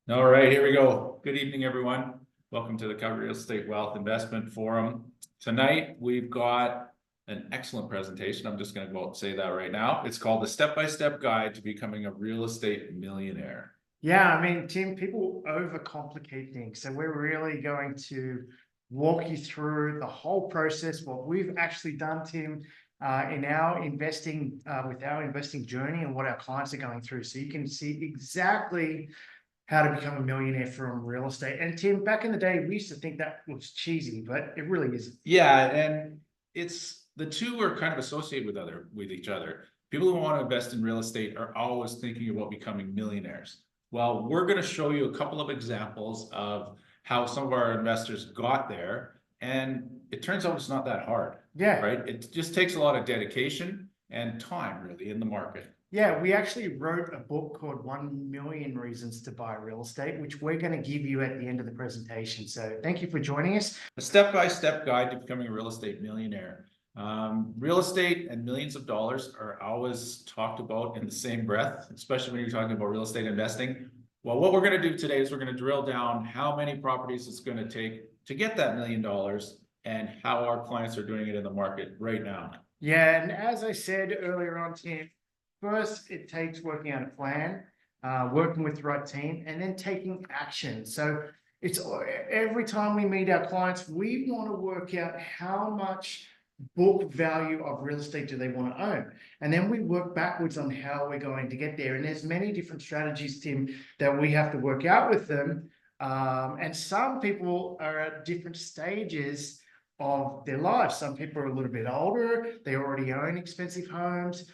All right, here we go. Good evening, everyone. Welcome to the Calgary Real Estate Wealth Investment Forum. Tonight, we've got an excellent presentation. I'm just going to go out and say that right now. It's called The Step-by-Step Guide to Becoming a Real Estate Millionaire. Yeah, I mean, Tim, people overcomplicate things. So we're really going to walk you through the whole process, what we've actually done, Tim, in our investing, with our investing journey and what our clients are going through. So you can see exactly how to become a millionaire from real estate. And Tim, back in the day, we used to think that was cheesy, but it really isn't. Yeah, and it's the two are kind of associated with each other. People who want to invest in real estate are always thinking about becoming millionaires. Well, we're going to show you a couple of examples of how some of our investors got there, and it turns out it's not that hard. Yeah. Right? It just takes a lot of dedication and time, really, in the market. Yeah, we actually wrote a book called 1 Million Reasons to Buy Real Estate, which we're going to give you at the end of the presentation. So thank you for joining us. A step-by-step guide to becoming a real estate millionaire. Real estate and millions of dollars are always talked about in the same breath, especially when you're talking about real estate investing. Well, what we're going to do today is we're going to drill down how many properties it's going to take to get that $1 million and how our clients are doing it in the market right now. Yeah, and as I said earlier on, Tim, first it takes working out a plan, working with the right team, and then taking action. So it's every time we meet our clients, we want to work out how much book value of real estate do they want to own, and then we work backwards on how we're going to get there. And there's many different strategies, Tim, that we have to work out with them. And some people are at different stages of their lives. Some people are a little bit older, they already own expensive homes.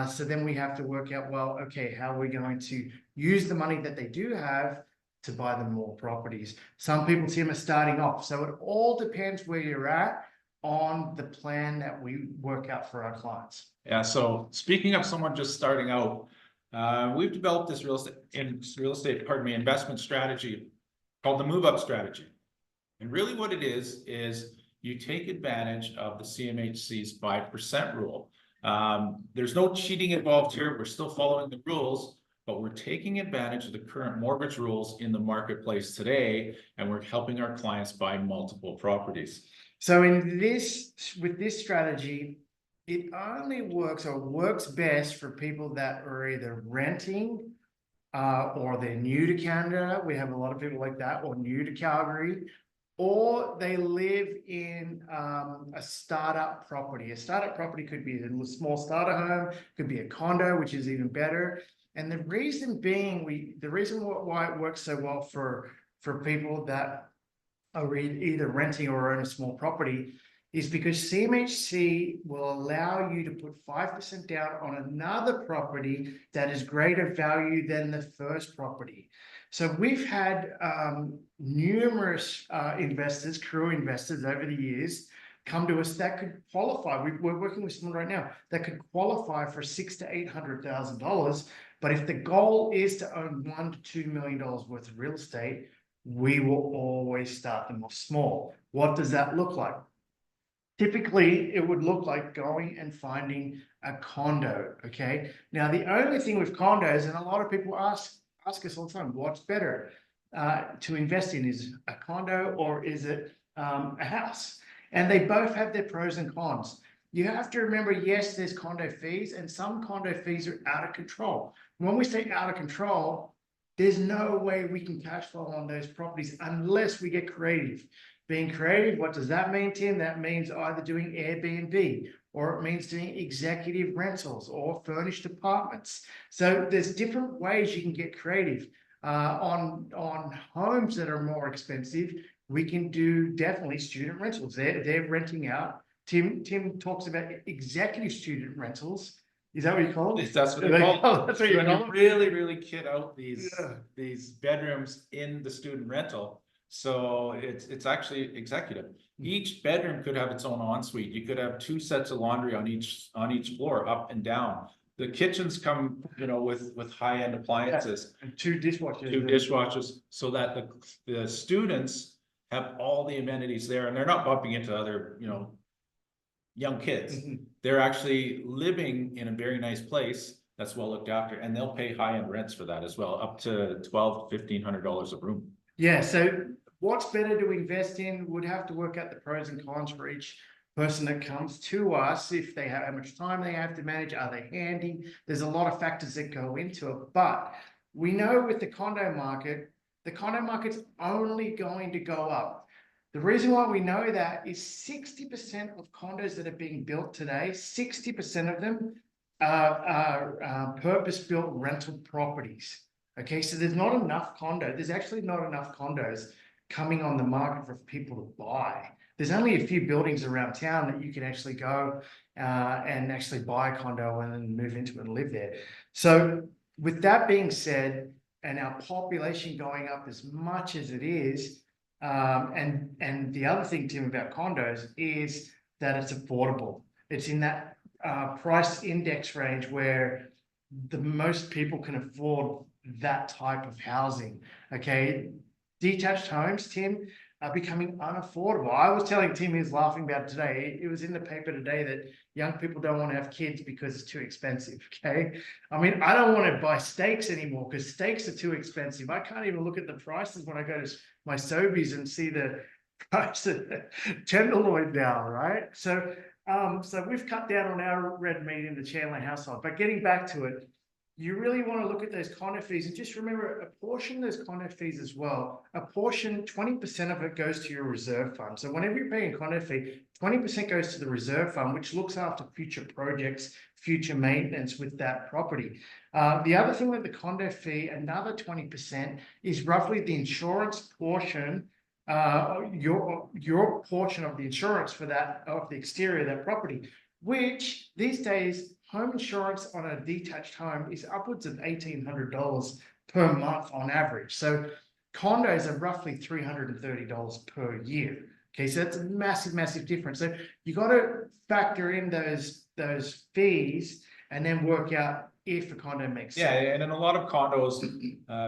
So then we have to work out, well, okay, how are we going to use the money that they do have to buy them more properties? Some people, Tim, are starting off. So it all depends where you're at on the plan that we work out for our clients. Yeah, so speaking of someone just starting out, we've developed this investment strategy called the move-up strategy. And really what it is you take advantage of the CMHC's 5% rule. There's no cheating involved here. We're still following the rules, but we're taking advantage of the current mortgage rules in the marketplace today, and we're helping our clients buy multiple properties. So with this strategy, it only works or works best for people that are either renting or they're new to Canada. We have a lot of people like that, or new to Calgary, or they live in a startup property. A startup property could be a small starter home, could be a condo, which is even better. And the reason being, the reason why it works so well for people that are either renting or own a small property is because CMHC will allow you to put 5% down on another property that is greater value than the first property. So we've had numerous investors, career investors over the years come to us that could qualify. We're working with someone right now that could qualify for $600,000 to $800,000. But if the goal is to own $1 to $2 million worth of real estate, we will always start them off small. What does that look like? Typically, it would look like going and finding a condo, okay? Now, the only thing with condos, and a lot of people ask us all the time, what's better to invest in? Is a condo or is it a house? And they both have their pros and cons. You have to remember, yes, there's condo fees, and some condo fees are out of control. When we say out of control, there's no way we can cash flow on those properties unless we get creative. Being creative, what does that mean, Tim? That means either doing Airbnb, or it means doing executive rentals or furnished apartments. So there's different ways you can get creative. On homes that are more expensive, we can do definitely student rentals. They're renting out. Tim talks about executive student rentals. Is that what you call it? That's what they call it. That's what you call it. Really kit out these bedrooms in the student rental. So it's actually executive. Each bedroom could have its own ensuite. You could have 2 sets of laundry on each floor, up and down. The kitchens come, with high-end appliances. And 2 dishwashers. 2 dishwashers, so that the students have all the amenities there, and they're not bumping into other, young kids. They're actually living in a very nice place. that's well looked after, and they'll pay high-end rents for that as well, up to $1,200 to $1,500 a room. Yeah, so what's better to invest in? Would have to work out the pros and cons for each person that comes to us, if they have how much time they have to manage, are they handy? There's a lot of factors that go into it, but we know with the condo market's only going to go up. The reason why we know that is 60% of condos that are being built today, 60% of them are purpose-built rental properties. Okay, so there's not enough there's actually not enough condos coming on the market for people to buy. There's only a few buildings around town that you can actually go and actually buy a condo and then move into it and live there. So with that being said, and our population going up as much as it is, and the other thing, Tim, about condos is that it's affordable. It's in that price index range where the most people can afford that type of housing. Okay, detached homes, Tim, are becoming unaffordable. I was telling Tim, he was laughing about it today. It was in the paper today that young people don't want to have kids because it's too expensive. Okay, I mean, I don't want to buy steaks anymore because steaks are too expensive. I can't even look at the prices when I go to my Sobeys and see the price of tenderloin now, right? So we've cut down on our red meat in the Chandler household. But getting back to it, you really want to look at those condo fees, and just remember a portion of those condo fees as well. A portion, 20% of it goes to your reserve fund. So whenever you're paying a condo fee, 20% goes to the reserve fund, which looks after future projects, future maintenance with that property. The other thing with the condo fee, another 20% is roughly the insurance portion, your portion of the insurance for that, of the exterior of that property, which these days, home insurance on a detached home is upwards of $1,800 per month on average. So condos are roughly $330 per year. Okay, so that's a massive, massive difference. So you got to factor in those fees and then work out if a condo makes sense. Yeah, and in a lot of condos,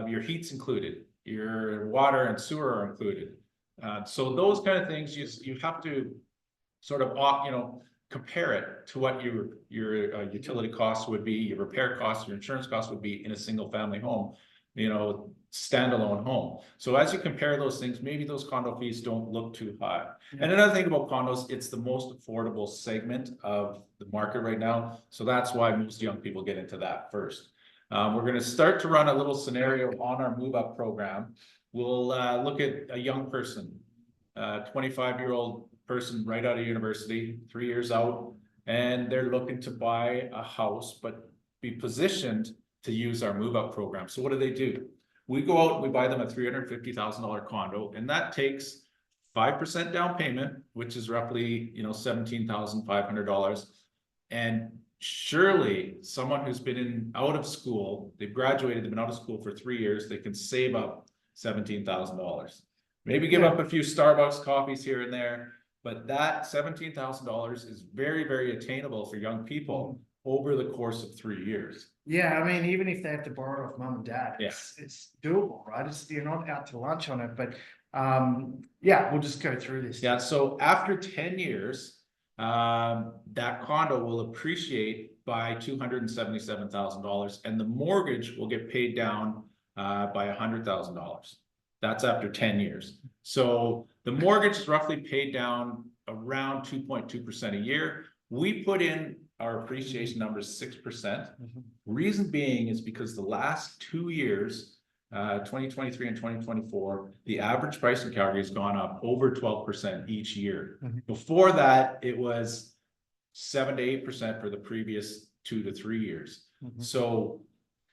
your heat's included, your water and sewer are included. So those kind of things, you have to sort of, compare it to what your utility costs would be, your repair costs, your insurance costs would be in a single family home, standalone home. So as you compare those things, maybe those condo fees don't look too high. Yeah. And another thing about condos, it's the most affordable segment of the market right now. So that's why most young people get into that first. We're going to start to run a little scenario on our move up program. We'll look at a young person, 25-year-old person right out of university, 3 years out, and they're looking to buy a house, but be positioned to use our move up program. So what do? We go out and we buy them a $350,000 condo, and that takes 5% down payment, which is roughly, $17,500. And surely someone who's been out of school, they've graduated, they've been out of school for 3 years, they can save up $17,000. Maybe give up a few Starbucks coffees here and there. But that $17,000 is very, very attainable for young people over the course of 3 years. Yeah, I mean, even if they have to borrow it off mum and dad, it's doable, right? You're not out to lunch on it, but we'll just go through this. Yeah, so after 10 years, that condo will appreciate by $277,000, and the mortgage will get paid down by $100,000. That's after 10 years. So the mortgage is roughly paid down around 2.2% a year. We put in our appreciation numbers 6%. Reason being is because the last 2 years, 2023 and 2024, the average price in Calgary has gone up over 12% each year. Before that, it was 7 to 8% for the previous 2 to 3 years. So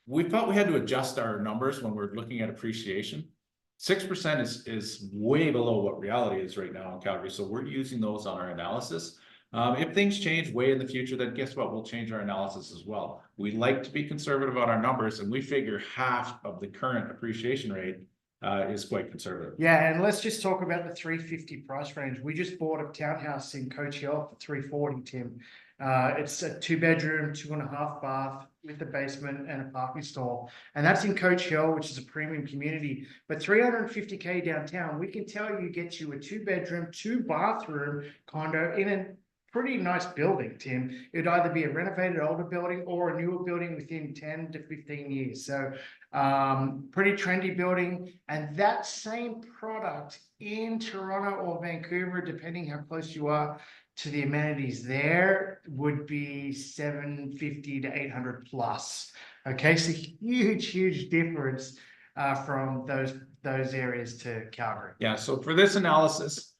we thought we had to adjust our numbers when we're looking at appreciation. 6% is way below what reality is right now in Calgary. So we're using those on our analysis. If things change way in the future, then guess what? We'll change our analysis as well. We like to be conservative on our numbers, and we figure half of the current appreciation rate is quite conservative. Yeah, and let's just talk about the 350 price range. We just bought a townhouse in Coach Hill for 340, Tim. It's a 2-bedroom, 2.5 bath with a basement and a parking stall. And that's in Coach Hill, which is a premium community. But $350K downtown, we can tell you gets you a 2-bedroom, 2-bathroom condo in a pretty nice building, Tim. It would either be a renovated older building or a newer building within 10 to 15 years. So pretty trendy building. And that same product in Toronto or Vancouver, depending how close you are to the amenities there, would be 750 to 800 plus. Okay, so huge difference from those areas to Calgary. Yeah, so for this analysis,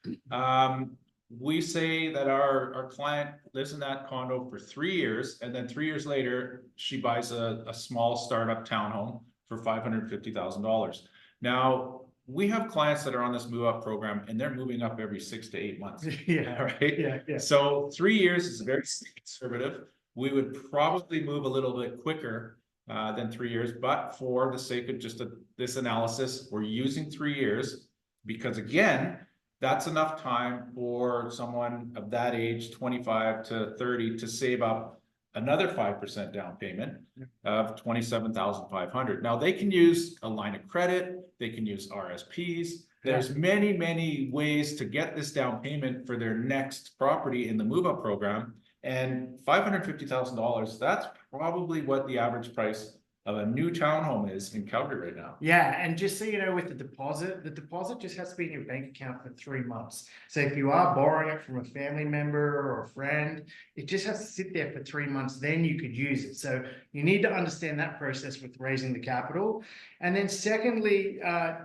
we say that our client lives in that condo for 3 years, and then 3 years later, she buys a small startup townhome for $550,000. Now, we have clients that are on this move up program, and they're moving up every 6 to 8 months. Yeah, right. Yeah. So 3 years is very conservative. We would probably move a little bit quicker than 3 years, but for the sake of just this analysis, we're using 3 years because, again, that's enough time for someone of that age, 25 to 30, to save up another 5% down payment of $27,500. Now they can use a line of credit, they can use RSPs. There's many ways to get this down payment for their next property in the move up program. And $550,000, that's probably what the average price of a new townhome is in Calgary right now. Yeah, and just so you know, with the deposit just has to be in your bank account for 3 months. So if you are borrowing it from a family member or a friend, it just has to sit there for 3 months, then you could use it. So you need to understand that process with raising the capital. And then secondly,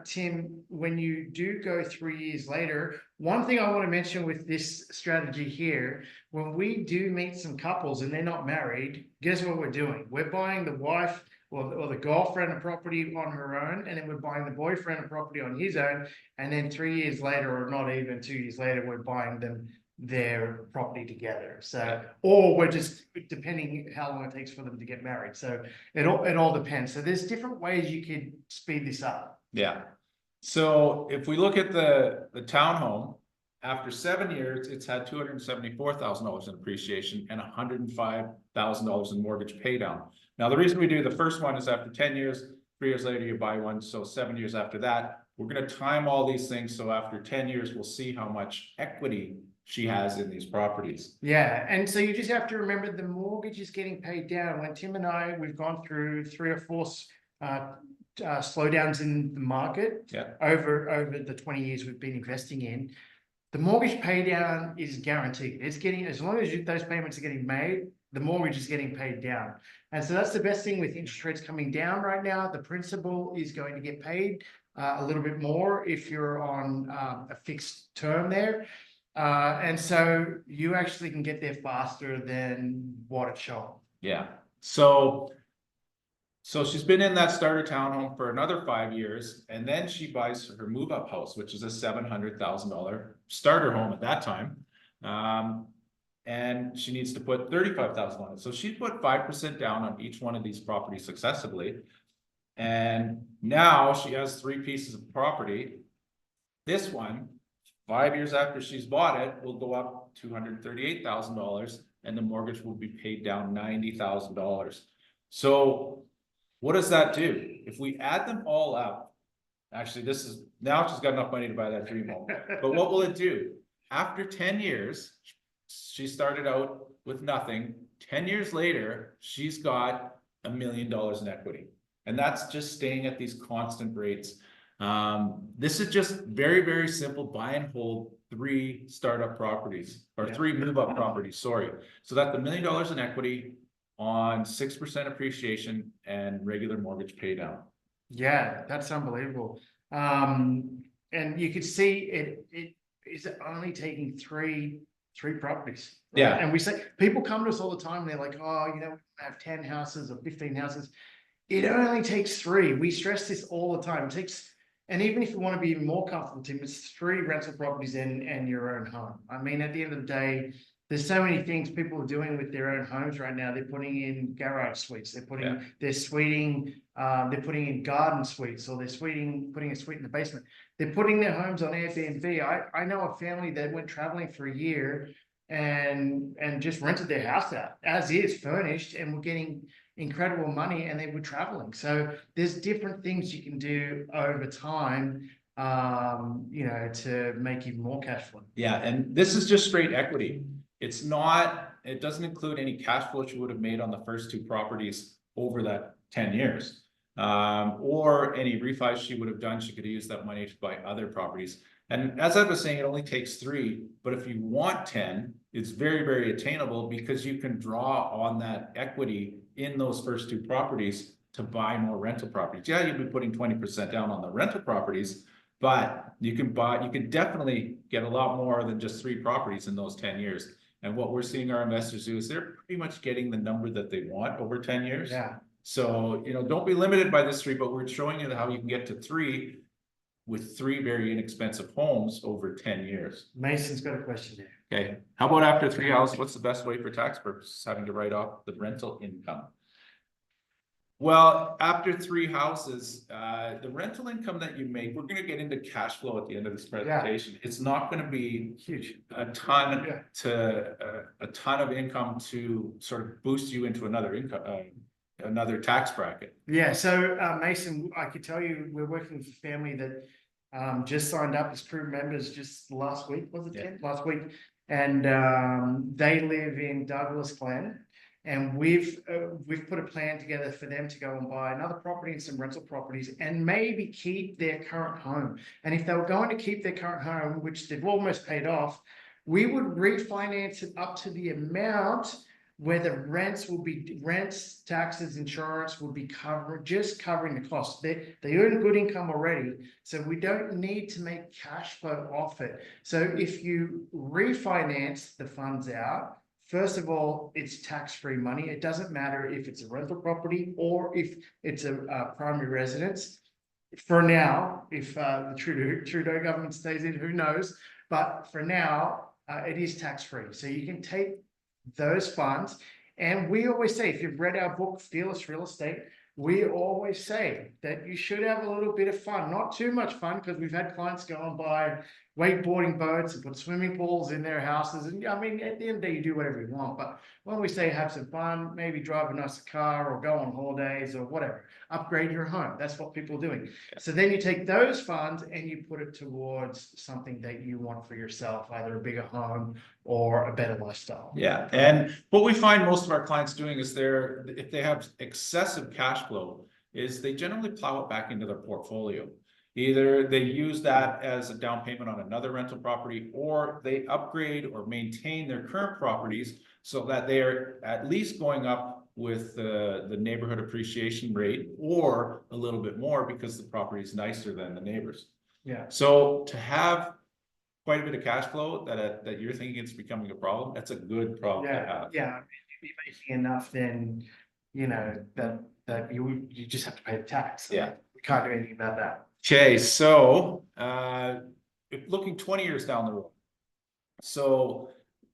Tim, when you do go 3 years later, one thing I want to mention with this strategy here, when we do meet some couples and they're not married, guess what we're doing? We're buying the wife or the girlfriend a property on her own, and then we're buying the boyfriend a property on his own, and then 3 years later, or not even 2 years later, we're buying them their property together. So, or we're just, depending how long it takes for them to get married. So it all depends. So there's different ways you could speed this up. Yeah. So if we look at the townhome, after 7 years, it's had $274,000 in appreciation and $105,000 in mortgage pay down. Now, the reason we do the first one is after 10 years, 3 years later, you buy one. So 7 years after that, we're going to time all these things. So after 10 years, we'll see how much equity she has in these properties. Yeah. And so you just have to remember the mortgage is getting paid down. When Tim and I, we've gone through 3 or 4 slowdowns in the market over the 20 years we've been investing in. The mortgage pay down is guaranteed. It's getting, as long as those payments are getting made, the mortgage is getting paid down. And so that's the best thing with interest rates coming down right now. The principal is going to get paid a little bit more if you're on a fixed term there. And so you actually can get there faster than what it's shown. Yeah. So she's been in that starter townhome for another 5 years, and then she buys her move up house, which is a $700,000 starter home at that time. And she needs to put $35,000 on it. So she put 5% down on each one of these properties successively. And now she has 3 pieces of property. This one, 5 years after she's bought it, will go up $238,000, and the mortgage will be paid down $90,000. So what does that do? If we add them all up, actually, this is now she's got enough money to buy that dream home. But what will it do? After 10 years, she started out with nothing. 10 years later, she's got $1 million in equity. And that's just staying at these constant rates. This is just very simple buy and hold 3 startup properties or 3 move up properties. Sorry. So that's $1 million in equity on 6% appreciation and regular mortgage pay down. Yeah, that's unbelievable. And you could see it is only taking three properties. Right? Yeah. And we say, people come to us all the time and they're like, oh, you know, I have 10 houses or 15 houses. It only takes 3. We stress this all the time. It takes, and even if you want to be even more comfortable, Tim, it's 3 rental properties and your own home. I mean, at the end of the day, there's so many things people are doing with their own homes right now. They're putting in garage suites. They're putting, they're suiting, they're putting in garden suites, or they're putting a suite in the basement. They're putting their homes on Airbnb. I know a family that went traveling for a year and just rented their house out as is, furnished, and were getting incredible money, and they were traveling. So there's different things you can do over time, you know, to make even more cash flow. Yeah, and this is just straight equity. It's not, it doesn't include any cash flow she would have made on the first two properties over that 10 years. Or any refis she would have done, she could have used that money to buy other properties. And as I was saying, it only takes 3, but if you want 10, it's very, very attainable because you can draw on that equity in those first two properties to buy more rental properties. Yeah, you'll be putting 20% down on the rental properties, but you can definitely get a lot more than just 3 properties in those 10 years. And what we're seeing our investors do is they're pretty much getting the number that they want over 10 years. Yeah. So, you know, don't be limited by this 3, but we're showing you how you can get to 3 with 3 very inexpensive homes over 10 years. Mason's got a question there. Okay, how about after 3 houses, what's the best way for tax purposes, having to write off the rental income? Well, after 3 houses, the rental income that you make, we're gonna get into cash flow at the end of this presentation. It's not gonna be Huge. a ton a ton of income to sort of boost you into another income, another tax bracket. Yeah, so Mason, I could tell you we're working with a family that just signed up as crew members just last week, was it, Tim? Last week. And they live in Douglas Glen. And we've put a plan together for them to go and buy another property and some rental properties and maybe keep their current home. And if they were going to keep their current home, which they've almost paid off, we would refinance it up to the amount where the rents, taxes, insurance would be covering the cost. They earn good income already, so we don't need to make cash flow off it. So if you refinance the funds out, first of all, it's tax-free money. It doesn't matter if it's a rental property or if it's a primary residence. For now, if the Trudeau government stays in, who knows? But for now, it is tax-free. So you can take those funds. And we always say, if you've read our book, Fearless Real Estate, we always say that you should have a little bit of fun, not too much fun, because we've had clients go and buy wakeboarding boats and put swimming pools in their houses. And I mean, at the end of the day, you do whatever you want. But when we say have some fun, maybe drive a nicer car or go on holidays or whatever, upgrade your home. That's what people are doing. Yeah. So then you take those funds and you put it towards something that you want for yourself, either a bigger home or a better lifestyle. Yeah, and what we find most of our clients doing is if they have excessive cash flow, is they generally plow it back into their portfolio. Either they use that as a down payment on another rental property, or they upgrade or maintain their current properties so that they are at least going up with the neighborhood appreciation rate or a little bit more because the property is nicer than the neighbors. Yeah. So to have quite a bit of cash flow that you're thinking it's becoming a problem, that's a good problem to have. Yeah. If you're making enough, then you know that you just have to pay the tax. Yeah. We can't do anything about that. Okay, so looking 20 years down the road. So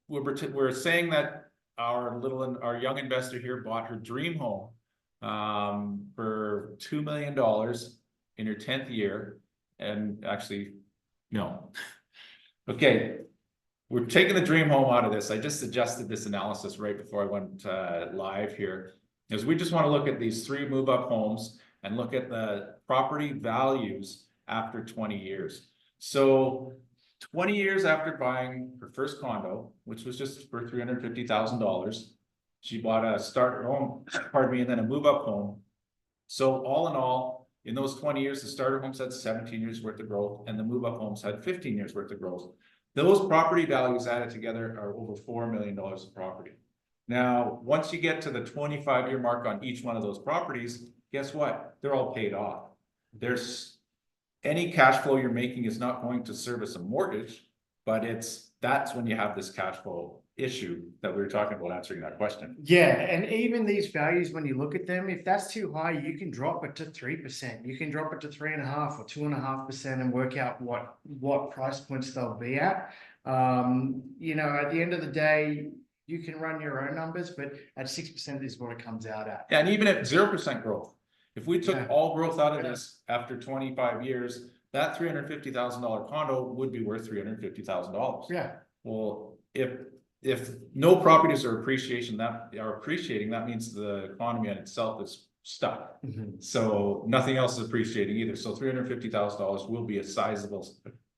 we're saying that our young investor here bought her dream home for $2 million in her 10th year. And actually, no. Okay, we're taking the dream home out of this. I just suggested this analysis right before I went live here, because we just want to look at these 3 move-up homes and look at the property values after 20 years. So 20 years after buying her first condo, which was just for $350,000, she bought a starter home, and then a move-up home. So all in all, in those 20 years, the starter homes had 17 years worth of growth and the move-up homes had 15 years worth of growth. Those property values added together are over $4 million of property. Now, once you get to the 25-year mark on each one of those properties, guess what? They're all paid off. There's any cash flow you're making is not going to service a mortgage, but that's when you have this cash flow issue that we were talking about answering that question. Yeah, and even these values, when you look at them, if that's too high, you can drop it to 3%. You can drop it to 3.5% or 2.5% and work out what price points they'll be at. You know, at the end of the day, you can run your own numbers, but at 6% is what it comes out at. Yeah, and even at 0% growth, if we took all growth out of this after 25 years, that $350,000 condo would be worth $350,000. Yeah. Well, if no properties are appreciating, that means the economy in itself is stuck. Mm-hmm. So nothing else is appreciating either. So $350,000 will be a sizable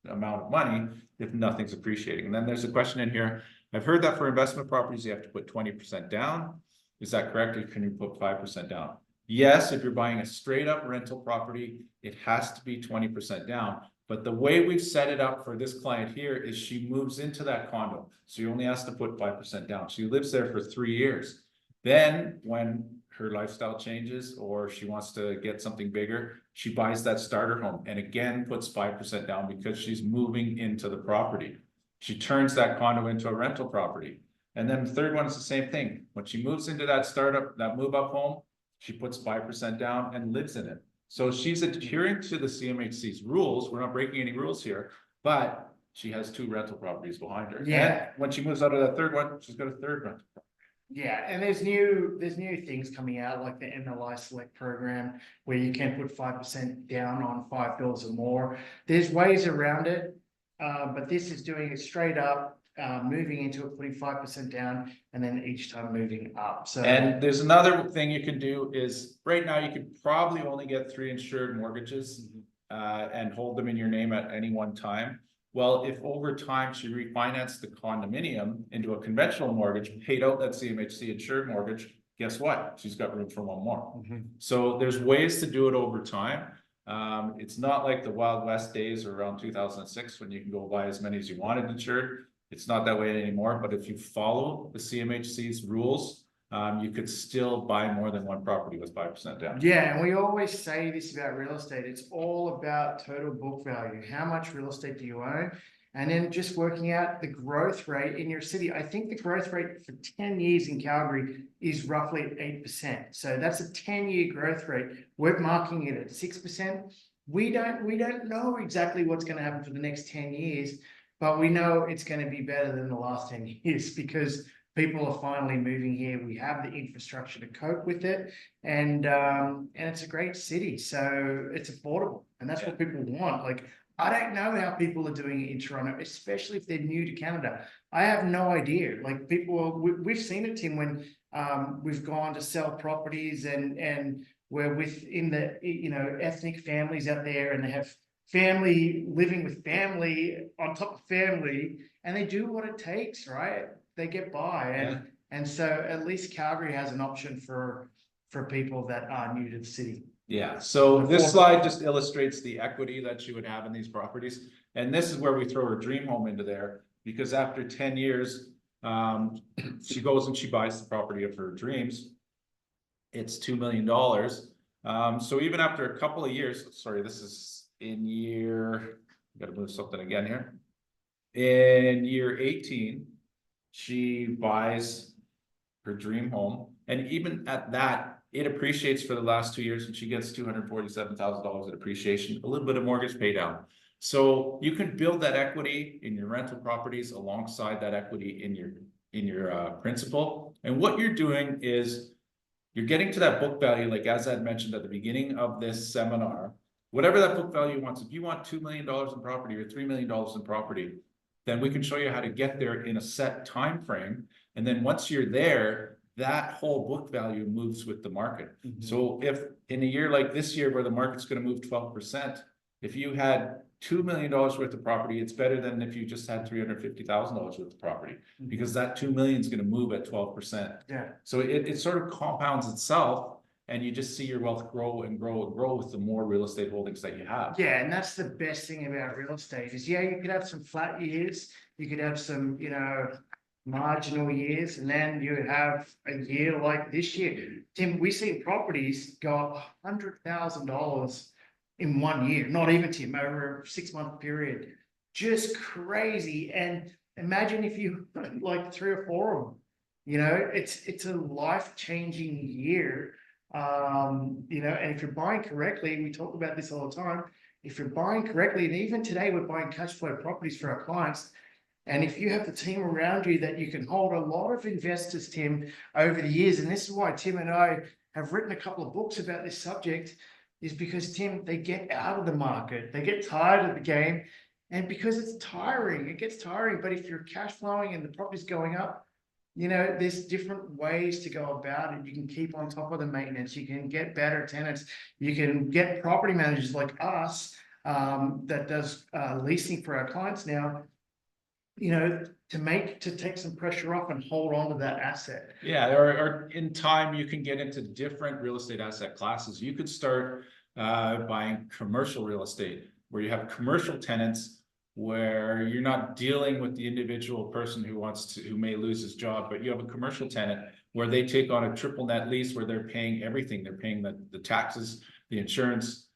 amount of money if nothing's appreciating. And then there's a question in here. I've heard that for investment properties, you have to put 20% down. Is that correct? Or can you put 5% down? Yes, if you're buying a straight up rental property, it has to be 20% down. But the way we've set it up for this client here is she moves into that condo. So you only has to put 5% down. She lives there for 3 years. Then when her lifestyle changes or she wants to get something bigger, she buys that starter home and again puts 5% down because she's moving into the property. She turns that condo into a rental property. And then the third one is the same thing. When she moves into that move up home, she puts 5% down and lives in it. So she's adhering to the CMHC's rules. We're not breaking any rules here, but she has 2 rental properties behind her. Yeah. And when she moves out of that third one, she's got a third rental. Yeah, and there's new things coming out like the MLI Select program where you can put 5% down on $5 or more. There's ways around it, but this is doing it straight up, moving into it, putting 5% down, and then each time moving up. So and there's another thing you can do is right now you could probably only get 3 insured mortgages and hold them in your name at any one time. Well, if over time she refinanced the condominium into a conventional mortgage, paid out that CMHC insured mortgage, guess what? She's got room for one more. So there's ways to do it over time. It's not like the Wild West days around 2006 when you can go buy as many as you wanted insured. It's not that way anymore, but if you follow the CMHC's rules, you could still buy more than one property with 5% down. yeah, and we always say this about real estate. It's all about total book value. How much real estate do you own? And then just working out the growth rate in your city. I think the growth rate for 10 years in Calgary is roughly 8%. So that's a 10-year growth rate. We're marking it at 6%. We don't know exactly what's going to happen for the next 10 years, but we know it's going to be better than the last 10 years because people are finally moving here. We have the infrastructure to cope with it, and it's a great city, so it's affordable, and that's what people want. Like, I don't know how people are doing it in Toronto, especially if they're new to Canada. I have no idea. Like we've seen it, Tim, when we've gone to sell properties and we're within the ethnic families out there, and they have family living with family on top of family, and they do what it takes, right? They get by, and so at least Calgary has an option for people that are new to the city. Yeah, so this slide just illustrates the equity that you would have in these properties. And this is where we throw her dream home into there, because after 10 years, she goes and she buys the property of her dreams. It's $2 million. So even after a couple of years, sorry, this is in year, gotta move something again here. In year 18, she buys her dream home. And even at that, it appreciates for the last 2 years, and she gets $247,000 in appreciation, a little bit of mortgage pay down. So you can build that equity in your rental properties alongside that equity in your principal. And what you're doing is you're getting to that book value, like Azad mentioned at the beginning of this seminar. Whatever that book value wants, if you want $2 million in property or $3 million in property, then we can show you how to get there in a set time frame. And then once you're there, that whole book value moves with the market. So if in a year like this year where the market's going to move 12%, if you had $2 million worth of property, it's better than if you just had $350,000 worth of property, because that 2 million is going to move at 12%. Yeah. So it sort of compounds itself, and you just see your wealth grow and grow and grow with the more real estate holdings that you have. Yeah, and that's the best thing about real estate is, yeah, you could have some flat years, you could have some, marginal years, and then you have a year like this year. Tim, we've seen properties go up $100,000 in 1 year, not even, Tim, over a 6-month period. Just crazy. And imagine if you like 3 or 4 of them, it's a life-changing year. And if you're buying correctly, we talk about this all the time. If you're buying correctly, and even today we're buying cash flow properties for our clients. And if you have the team around you that you can hold, a lot of investors, Tim, over the years, and this is why Tim and I have written a couple of books about this subject, is because, Tim, they get out of the market, they get tired of the game, and because it's tiring, it gets tiring. But if you're cash flowing and the property's going up, there's different ways to go about it. You can keep on top of the maintenance, you can get better tenants, you can get property managers like us that does leasing for our clients now. to take some pressure off and hold on to that asset. Yeah, or in time, you can get into different real estate asset classes. You could start buying commercial real estate, where you have commercial tenants, where you're not dealing with the individual person who may lose his job, but you have a commercial tenant where they take on a triple net lease where they're paying everything. They're paying the taxes, the insurance,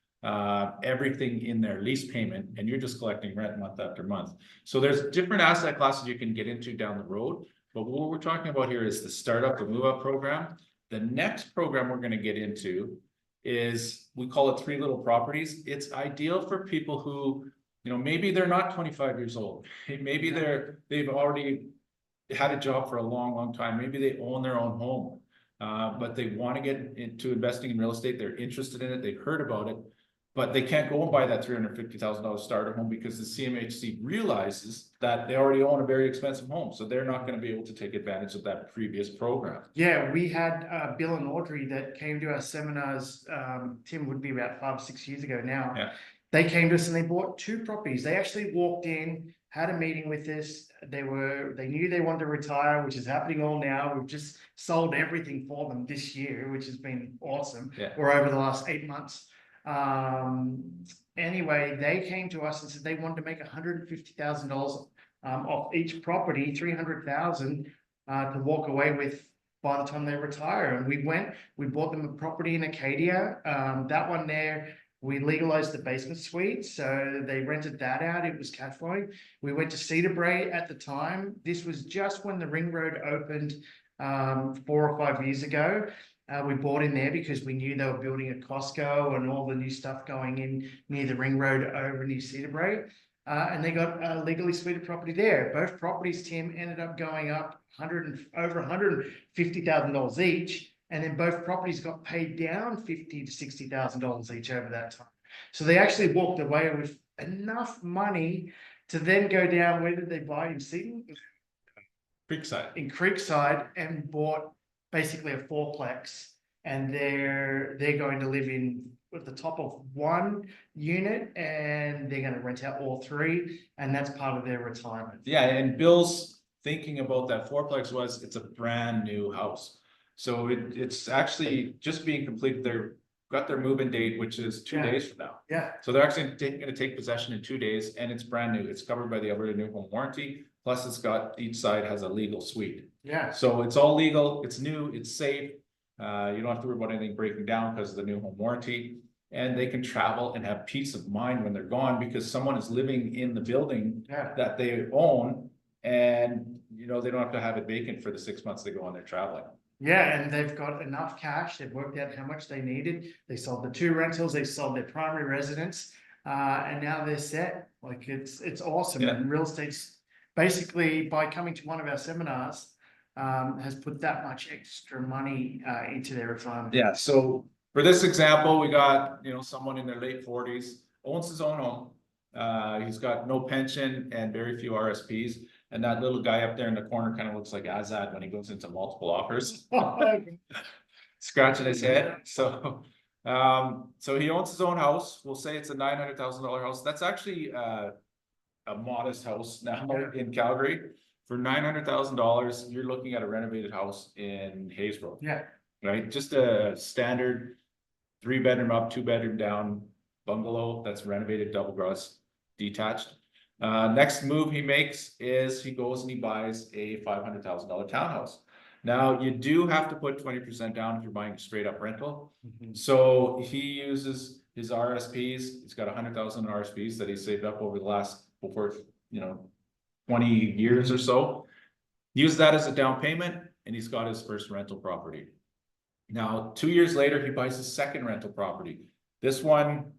everything in their lease payment, and you're just collecting rent month after month. So there's different asset classes you can get into down the road. But what we're talking about here is the startup, the move up program. The next program we're going to get into is, we call it 3 little properties. It's ideal for people who, maybe they're not 25 years old. Maybe they've already had a job for a long, long time. Maybe they own their own home, but they want to get into investing in real estate. They're interested in it. They've heard about it, but they can't go and buy that $350,000 starter home because the CMHC realizes that they already own a very expensive home. So they're not going to be able to take advantage of that previous program. Yeah, we had Bill and Audrey that came to our seminars. Tim would be about 5 or 6 years ago now. Yeah. They came to us and they bought 2 properties. They actually walked in, had a meeting with us. They knew they wanted to retire, which is happening all now. We've just sold everything for them this year, which has been awesome. Yeah. Or over the last 8 months. Anyway, they came to us and said they wanted to make $150,000 off each property, 300,000 to walk away with by the time they retire. And we bought them a property in Acadia. That one there, we legalized the basement suite, so they rented that out. It was cash flowing. We went to Cedar Brae at the time. This was just when the ring road opened 4 or 5 years ago. We bought in there because we knew they were building a Costco and all the new stuff going in near the ring road over near Cedar Brae. And they got a legally suited property there. Both properties, Tim, ended up going up over $150,000 each. And then both properties got paid down $50,000 to $60,000 each over that time. So they actually walked away with enough money to then go down. Where did they buy in Seaton? Creekside. In Creekside, and bought basically a 4-plex. And they're going to live in at the top of 1 unit, and they're going to rent out all 3, and that's part of their retirement. Yeah, and Bill's thinking about that 4-plex it's a brand new house. So it's actually just being completed. They've got their move-in date, which is 2 days from now. Yeah. So they're actually going to take possession in 2 days, and it's brand new. It's covered by the Alberta New Home Warranty. Plus, it's got, each side has a legal suite. Yeah. So it's all legal. It's new. It's safe. You don't have to worry about anything breaking down because of the new home warranty. And they can travel and have peace of mind when they're gone, because someone is living in the building that they own, and they don't have to have it vacant for the 6 months they go on their traveling. Yeah, and they've got enough cash. They've worked out how much they needed. They sold the 2 rentals. They sold their primary residence, and now they're set. Like it's awesome. Yeah. And real estate's basically, by coming to one of our seminars, has put that much extra money into their retirement. Yeah. So for this example, we got someone in their late 40s, owns his own home. He's got no pension and very few RSPs. And that little guy up there in the corner kind of looks like Azad when he goes into multiple offers. Scratching his head. So he owns his own house. We'll say it's a $900,000 house. That's actually a modest house now in Calgary. For $900,000, you're looking at a renovated house in Haysbro. Yeah. Right? Just a standard 3-bedroom up, 2-bedroom down bungalow that's renovated, double gross, detached. Next move he makes is he goes and he buys a $500,000 townhouse. Now you do have to put 20% down if you're buying a straight up rental. So he uses his RSPs. He's got 100,000 RSPs that he saved up over the last 20 years or so. Use that as a down payment, and he's got his first rental property. Now 2 years later, he buys his second rental property. This one,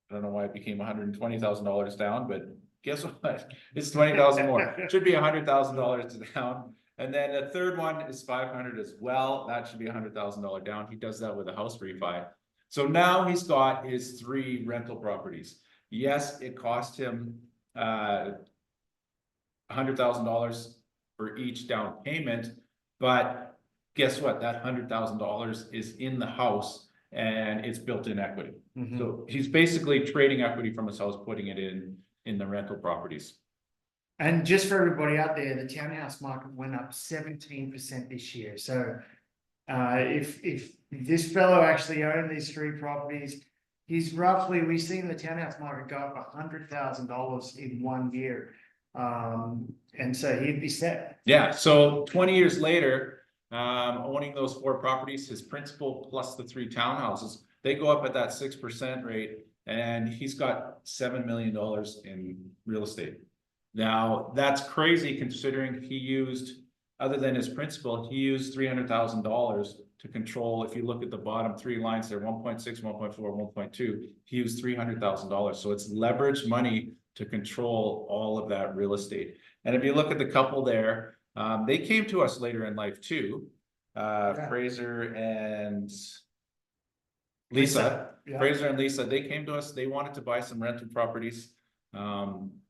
I don't know why it became $120,000 down, but guess what? It's 20,000 more. It should be $100,000 down. And then the third one is 500 as well. That should be $100,000 down. He does that with a house refi. So now he's got his 3 rental properties. Yes, it cost him $100,000 for each down payment, but guess what? That $100,000 is in the house and it's built-in equity. So he's basically trading equity from his house, putting it in the rental properties. And just for everybody out there, the townhouse market went up 17% this year. So if this fellow actually owned these 3 properties, we've seen the townhouse market go up $100,000 in 1 year. And so he'd be set. Yeah, so 20 years later, owning those 4 properties, his principal plus the 3 townhouses, they go up at that 6% rate, and he's got $7 million in real estate. Now, that's crazy considering he used, other than his principal, he used $300,000 to control. If you look at the bottom 3 lines there, 1.6, 1.4, 1.2, he used $300,000. So it's leveraged money to control all of that real estate. And if you look at the couple there, they came to us later in life too. Fraser and Lisa. Yeah. Fraser and Lisa, they came to us, they wanted to buy some rental properties.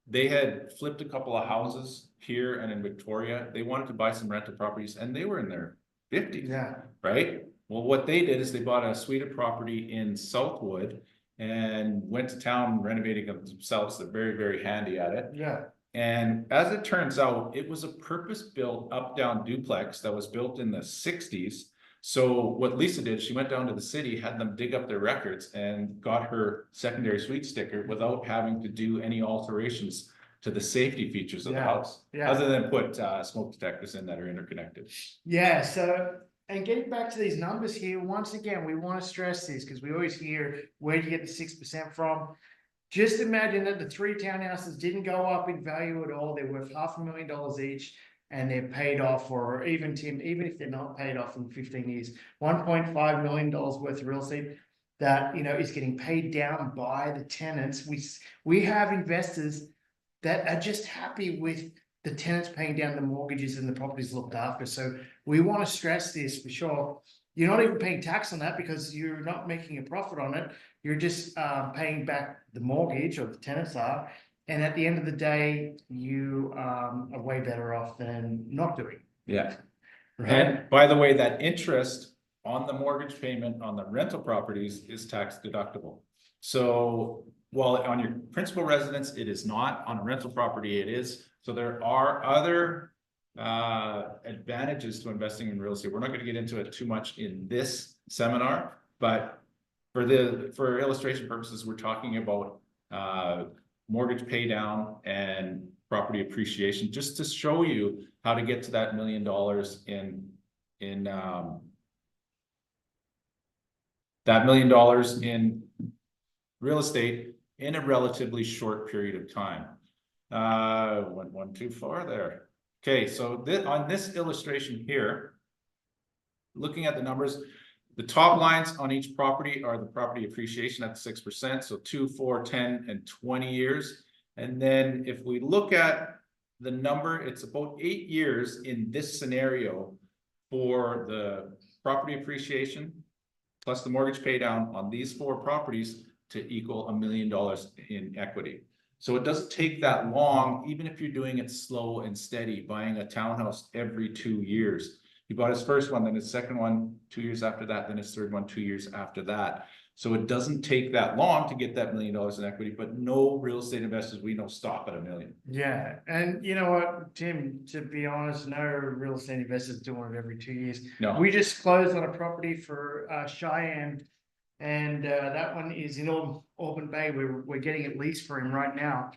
They had flipped a couple of houses here and in Victoria. They wanted to buy some rental properties, and they were in their 50s. Yeah. Right? Well, what they did is they bought a suite of property in Southwood and went to town renovating them themselves. They're very, very handy at it. Yeah. And as it turns out, it was a purpose-built up-down duplex that was built in the 60s. So what Lisa did, she went down to the city, had them dig up their records, and got her secondary suite sticker without having to do any alterations to the safety features of the house. Yeah. Other than put smoke detectors in that are interconnected. Yeah. So, and getting back to these numbers here, once again, we want to stress this because we always hear, where do you get the 6% from? Just imagine that the 3 townhouses didn't go up in value at all. They're worth $500,000 each, and they're paid off, or even Tim, even if they're not paid off in 15 years, $1.5 million worth of real estate that, you know, is getting paid down by the tenants. We have investors that are just happy with the tenants paying down the mortgages and the properties looked after. So we want to stress this for sure. You're not even paying tax on that because you're not making a profit on it. You're just paying back the mortgage, or the tenants are. And at the end of the day, you are way better off than not doing. Yeah. Right? And by the way, that interest on the mortgage payment on the rental properties is tax deductible. So while on your principal residence, it is not. On a rental property, it is. So there are other advantages to investing in real estate. We're not going to get into it too much in this seminar, but for illustration purposes, we're talking about mortgage pay down and property appreciation, just to show you how to get to that $1 million in that $1 million in real estate in a relatively short period of time. Went one too far there. Okay, so on this illustration here, looking at the numbers, the top lines on each property are the property appreciation at 6%. So 2, 4, 10, and 20 years. And then if we look at the number, it's about 8 years in this scenario for the property appreciation plus the mortgage pay down on these 4 properties to equal $1 million in equity. So it doesn't take that long, even if you're doing it slow and steady, buying a townhouse every 2 years. He bought his first one, then his second one 2 years after that, then his third one 2 years after that. So it doesn't take that long to get that $1 million in equity, but no real estate investors we know stop at $1 million. Yeah. And you know what, Tim, to be honest, no real estate investors doing it every 2 years. No. We just closed on a property for Cheyenne, and that one is in Auburn Bay. We're getting it leased for him right now.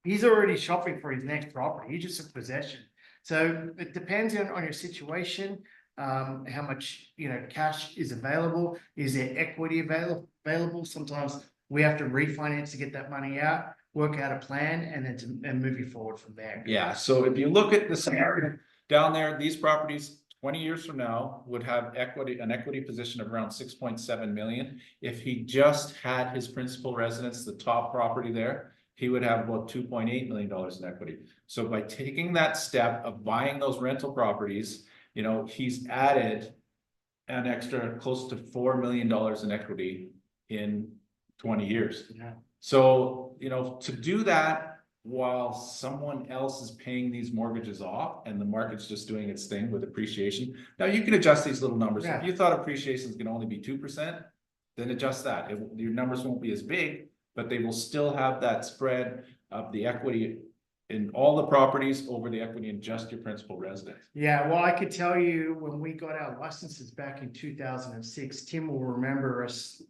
He's already shopping for his next property. He just took possession. So it depends on your situation, how much, you know, cash is available. Is there equity available? Sometimes we have to refinance to get that money out, work out a plan, and then and move you forward from there. Yeah. So if you look at the scenario down there, these properties 20 years from now would have an equity position of around 6.7 million. If he just had his principal residence, the top property there, he would have about $2.8 million in equity. So by taking that step of buying those rental properties, you know, he's added an extra close to $4 million in equity in 20 years. Yeah. So, you know, to do that while someone else is paying these mortgages off and the market's just doing its thing with appreciation. Now you can adjust these little numbers. Yeah. If you thought appreciation is going to only be 2%, then adjust that. Your numbers won't be as big, but they will still have that spread of the equity in all the properties over the equity in just your principal residence. Yeah, well, I could tell you when we got our licenses back in 2006, Tim will remember us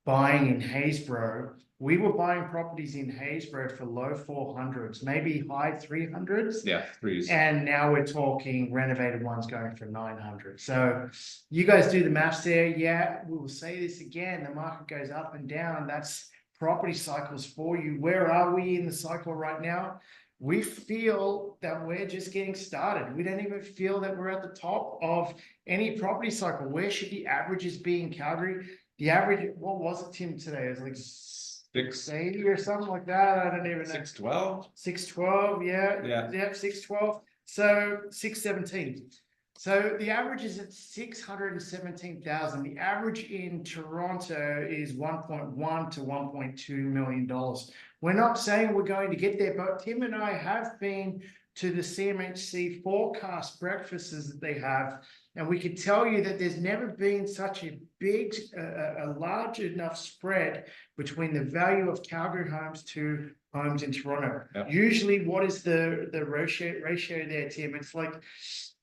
buying in Haysboro. We were buying properties in Haysboro for low 400s, maybe high 300s. Yeah, threes. And now we're talking renovated ones going for 900. So you guys do the maths there. Yeah, we will say this again. The market goes up and down. That's property cycles for you. Where are we in the cycle right now? We feel that we're just getting started. We don't even feel that we're at the top of any property cycle. Where should the averages be in Calgary? The average, what was it, Tim, today? It was like 680 or something like that. I don't even know. 612. 612, yeah. Yeah. Yep, 612. So 617. So the average is at 617,000. The average in Toronto is 1.1 to 1.2 million dollars. We're not saying we're going to get there, but Tim and I have been to the CMHC forecast breakfasts that they have, and we could tell you that there's never been such a big, a large enough spread between the value of Calgary homes to homes in Toronto. Yep. Usually, what is the ratio there, Tim? It's like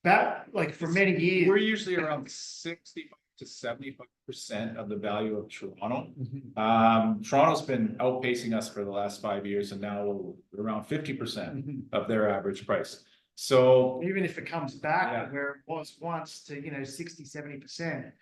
about like for many years. We're usually around 65 to 75% of the value of Toronto. Toronto's been outpacing us for the last 5 years, and now we're around 50% of their average price. So even if it comes back Yeah. where it was once to 60, 70%,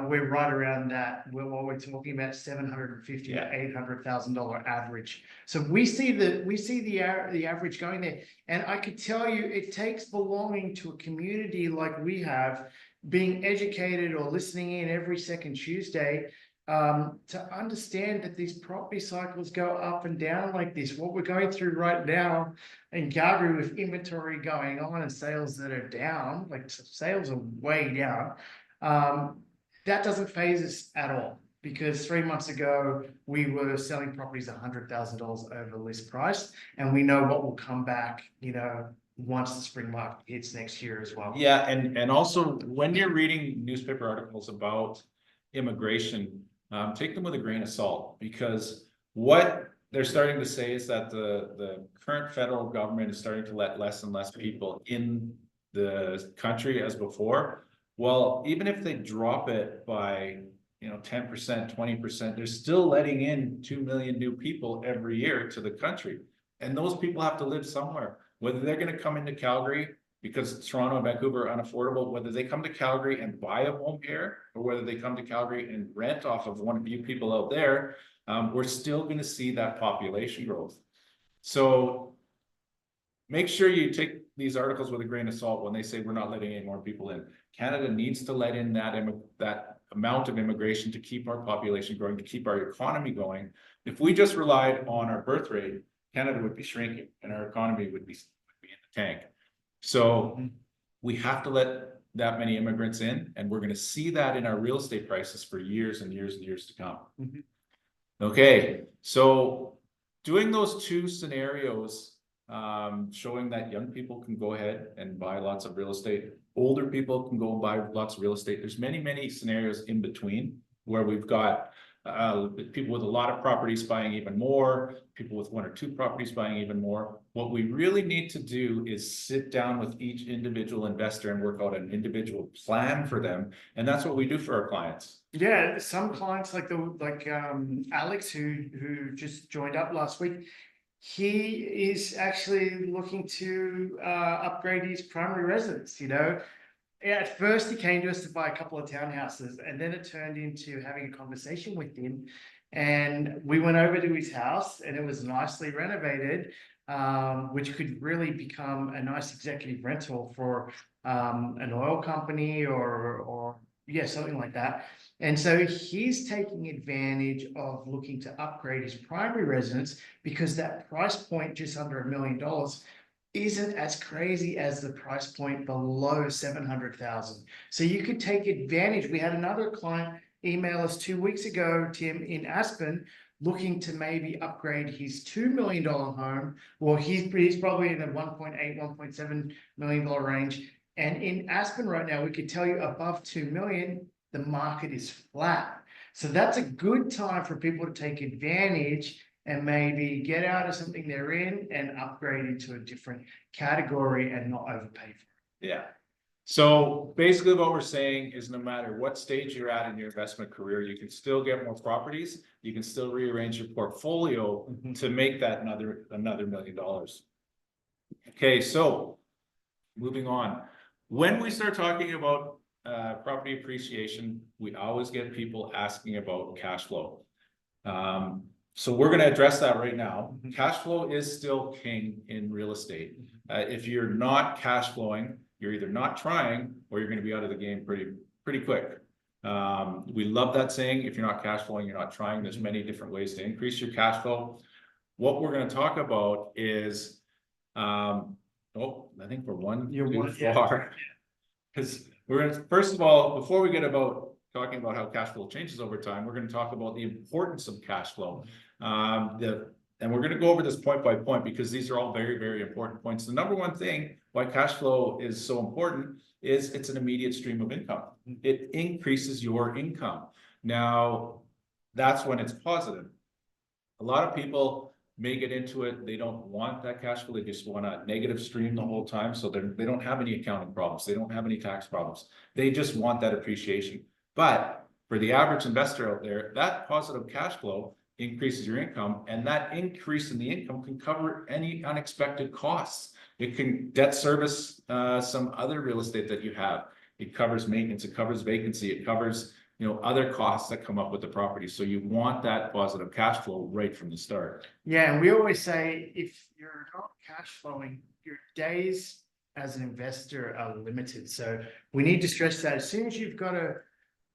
we're right around that. What we're talking about $750 Yeah. to $800,000 average. So we see the average going there, and I could tell you it takes belonging to a community like we have, being educated or listening in every second Tuesday, to understand that these property cycles go up and down like this. What we're going through right now in Calgary with inventory going on and sales that are down, like sales are way down. That doesn't phase us at all, because 3 months ago we were selling properties $100,000 over list price, and we know what will come back, once the spring market hits next year as well. yeah, and also when you're reading newspaper articles about immigration, take them with a grain of salt, because what they're starting to say is that the current federal government is starting to let less and less people in the country as before. Well, even if they drop it by 10%, 20%, they're still letting in 2 million new people every year to the country, and those people have to live somewhere. Whether they're going to come into Calgary because Toronto and Vancouver are unaffordable, whether they come to Calgary and buy a home here, or whether they come to Calgary and rent off of one of you people out there, we're still going to see that population growth. So make sure you take these articles with a grain of salt when they say we're not letting any more people in. Canada needs to let in that amount of immigration to keep our population growing, to keep our economy going. If we just relied on our birth rate, Canada would be shrinking and our economy would be in the tank. So we have to let that many immigrants in, and we're going to see that in our real estate prices for years and years and years to come. Okay, so doing those two scenarios, showing that young people can go ahead and buy lots of real estate, older people can go and buy lots of real estate. There's many scenarios in between where we've got people with a lot of properties buying even more, people with 1 or 2 properties buying even more. What we really need to do is sit down with each individual investor and work out an individual plan for them, and that's what we do for our clients. Yeah, some clients like Alex, who just joined up last week, he is actually looking to upgrade his primary residence. At first he came to us to buy a couple of townhouses, and then it turned into having a conversation with him, and we went over to his house, and it was nicely renovated, which could really become a nice executive rental for an oil company or something like that. And so he's taking advantage of looking to upgrade his primary residence, because that price point just under $1 million isn't as crazy as the price point below 700,000. So you could take advantage. We had another client email us 2 weeks ago, Tim, in Aspen, looking to maybe upgrade his $2 million home. Well, he's probably in the 1.8, $1.7 million range. And in Aspen right now, we could tell you above 2 million, the market is flat. So that's a good time for people to take advantage and maybe get out of something they're in and upgrade into a different category and not overpay for Yeah. So basically what we're saying is no matter what stage you're at in your investment career, you can still get more properties. You can still rearrange your portfolio to make that another $1 million. Okay, so moving on. When we start talking about property appreciation, we always get people asking about cash flow. So we're going to address that right now. Cash flow is still king in real estate. If you're not cash flowing, you're either not trying or you're going to be out of the game pretty quick. We love that saying, if you're not cash flowing, you're not trying. There's many different ways to increase your cash flow. What we're going to talk about is, oh, I think we're one too far. Because we're going to, first of all, before we get about talking about how cash flow changes over time, we're going to talk about the importance of cash flow. And we're going to go over this point by point because these are all very, very important points. The number one thing why cash flow is so important is it's an immediate stream of income. It increases your income. Now, that's when it's positive. A lot of people may get into it. They don't want that cash flow. They just want a negative stream the whole time. So they don't have any accounting problems. They don't have any tax problems. They just want that appreciation. But for the average investor out there, that positive cash flow increases your income, and that increase in the income can cover any unexpected costs. It can debt service some other real estate that you have. It covers maintenance, it covers vacancy, it covers other costs that come up with the property. So you want that positive cash flow right from the start. Yeah, and we always say if you're not cash flowing, your days as an investor are limited. So we need to stress that as soon as you've got to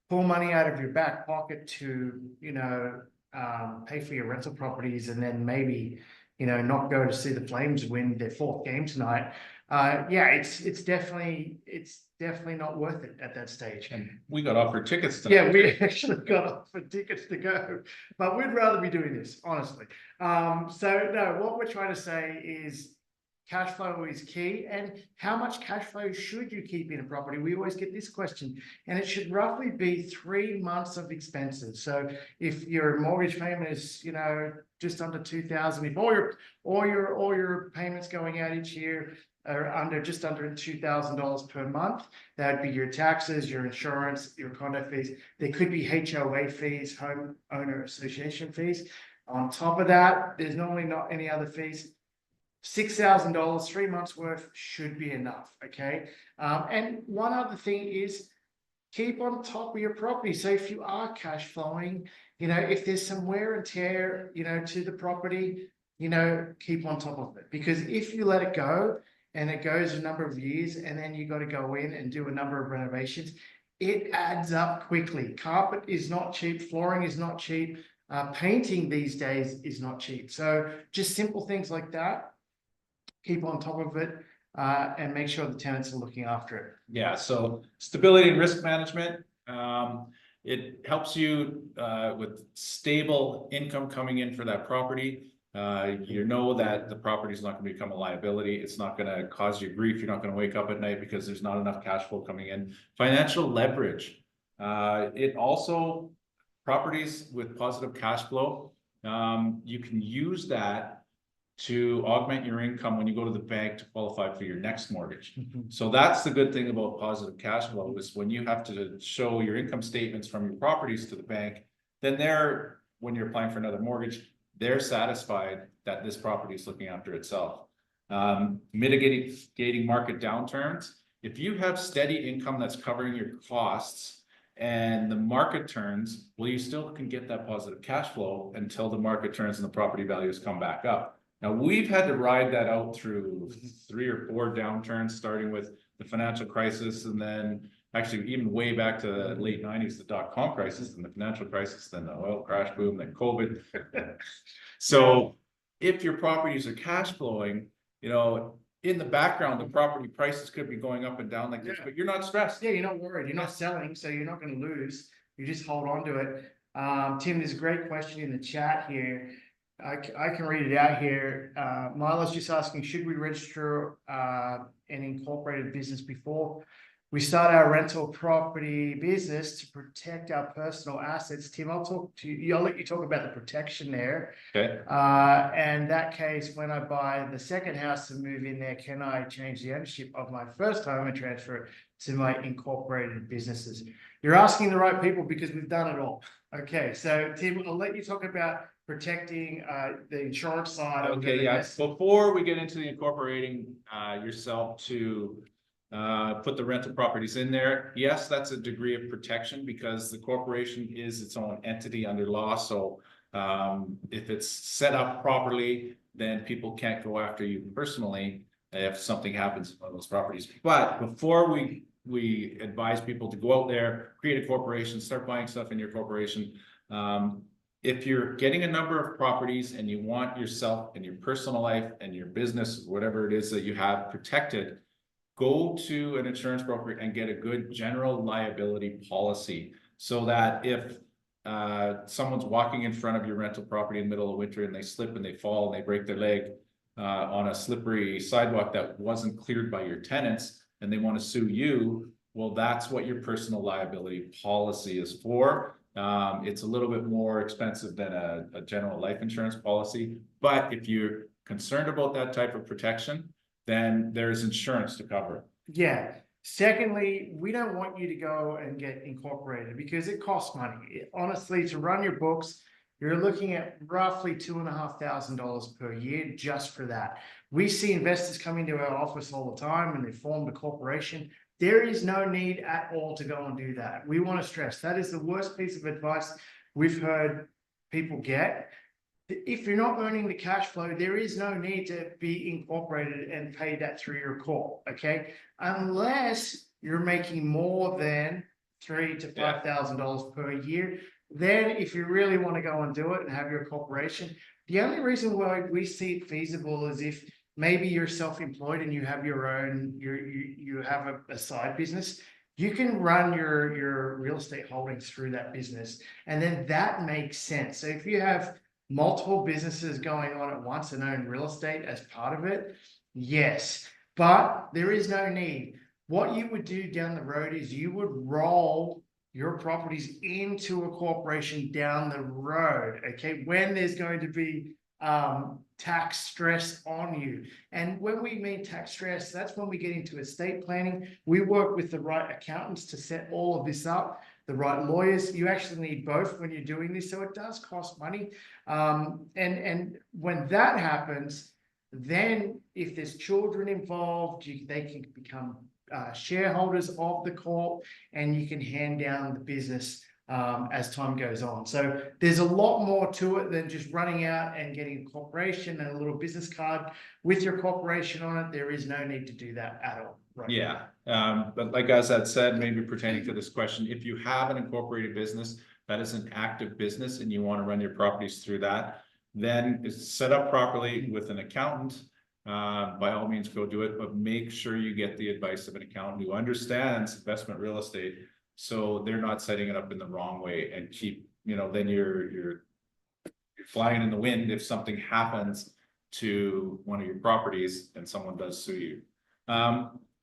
pull money out of your back pocket to pay for your rental properties and then maybe not go to see the Flames win their 4th game tonight. Yeah, it's definitely not worth it at that stage. And we got offered tickets tonight. Yeah, we actually got offered tickets to go, but we'd rather be doing this, honestly. So no, what we're trying to say is cash flow is key. And how much cash flow should you keep in a property? We always get this question, and it should roughly be 3 months of expenses. So if your mortgage payment is, just under 2,000, if all your payments going out each year are just under $2,000 per month, that'd be your taxes, your insurance, your condo fees. There could be HOA fees, homeowner association fees. On top of that, there's normally not any other fees. $6,000, 3 months worth should be enough. Okay. And one other thing is keep on top of your property. So if you are cash flowing, if there's some wear and tear, to the property, keep on top of it. Because if you let it go and it goes a number of years and then you got to go in and do a number of renovations, it adds up quickly. Carpet is not cheap. Flooring is not cheap. Painting these days is not cheap. So just simple things like that. Keep on top of it and make sure the tenants are looking after it. Yeah, so stability and risk management. It helps you with stable income coming in for that property. You know that the property is not going to become a liability. It's not going to cause you grief. You're not going to wake up at night because there's not enough cash flow coming in. Financial leverage. It also, properties with positive cash flow, you can use that to augment your income when you go to the bank to qualify for your next mortgage. So that's the good thing about positive cash flow is when you have to show your income statements from your properties to the bank, then when you're applying for another mortgage, they're satisfied that this property is looking after itself. Mitigating market downturns. If you have steady income that's covering your costs and the market turns, well, you still can get that positive cash flow until the market turns and the property values come back up. Now, we've had to ride that out through 3 or 4 downturns, starting with the financial crisis, and then actually even way back to the late 90s, the dot-com crisis, and the financial crisis, then the oil crash boom, then COVID. So if your properties are cash flowing, in the background, the property prices could be going up and down like this, but you're not stressed. Yeah, you're not worried. You're not selling, so you're not going to lose. You just hold on to it. Tim, there's a great question in the chat here. I can read it out here. Milo's just asking, should we register an incorporated business before We start our rental property business to protect our personal assets. Tim, I'll talk to you. I'll let you talk about the protection there. Okay. And that case, when I buy the second house to move in there, can I change the ownership of my first home and transfer it to my incorporated businesses? You're asking the right people because we've done it all. Okay, so Tim, I'll let you talk about protecting the insurance side of Okay, the yeah. business. Before we get into the incorporating yourself to put the rental properties in there, yes, that's a degree of protection because the corporation is its own entity under law. So if it's set up properly, then people can't go after you personally if something happens on those properties. But before we advise people to go out there, create a corporation, start buying stuff in your corporation. If you're getting a number of properties and you want yourself and your personal life and your business, whatever it is that you have protected, go to an insurance broker and get a good general liability policy so that if someone's walking in front of your rental property in the middle of winter and they slip and they fall and they break their leg on a slippery sidewalk that wasn't cleared by your tenants and they want to sue you, well, that's what your personal liability policy is for. It's a little bit more expensive than a general life insurance policy, but if you're concerned about that type of protection, then there's insurance to cover it. Yeah. Secondly, we don't want you to go and get incorporated because it costs money. Honestly, to run your books, you're looking at roughly $2,500 per year just for that. We see investors come into our office all the time and they form a corporation. There is no need at all to go and do that. We want to stress that is the worst piece of advice we've heard people get. If you're not earning the cash flow, there is no need to be incorporated and pay that through your corp, okay? Unless you're making more than $3,000 to $5,000 per year. Then if you really want to go and do it and have your corporation, the only reason why we see it feasible is if maybe you're self-employed and you have your own, you have a side business. You can run your real estate holdings through that business, and then that makes sense. So if you have multiple businesses going on at once and own real estate as part of it, yes, but there is no need. What you would do down the road is you would roll your properties into a corporation down the road, okay, when there's going to be tax stress on you. And when we mean tax stress, that's when we get into estate planning. We work with the right accountants to set all of this up, the right lawyers. You actually need both when you're doing this, so it does cost money. And when that happens, then if there's children involved, they can become shareholders of the corp, and you can hand down the business as time goes on. So there's a lot more to it than just running out and getting a corporation and a little business card with your corporation on it. There is no need to do that at all. Right. Yeah, but like Azad said, maybe pertaining to this question, if you have an incorporated business that is an active business and you want to run your properties through that, then it's set up properly with an accountant. By all means, go do it, but make sure you get the advice of an accountant who understands investment real estate, so they're not setting it up in the wrong way and keep, then you're flying in the wind if something happens to one of your properties and someone does sue you.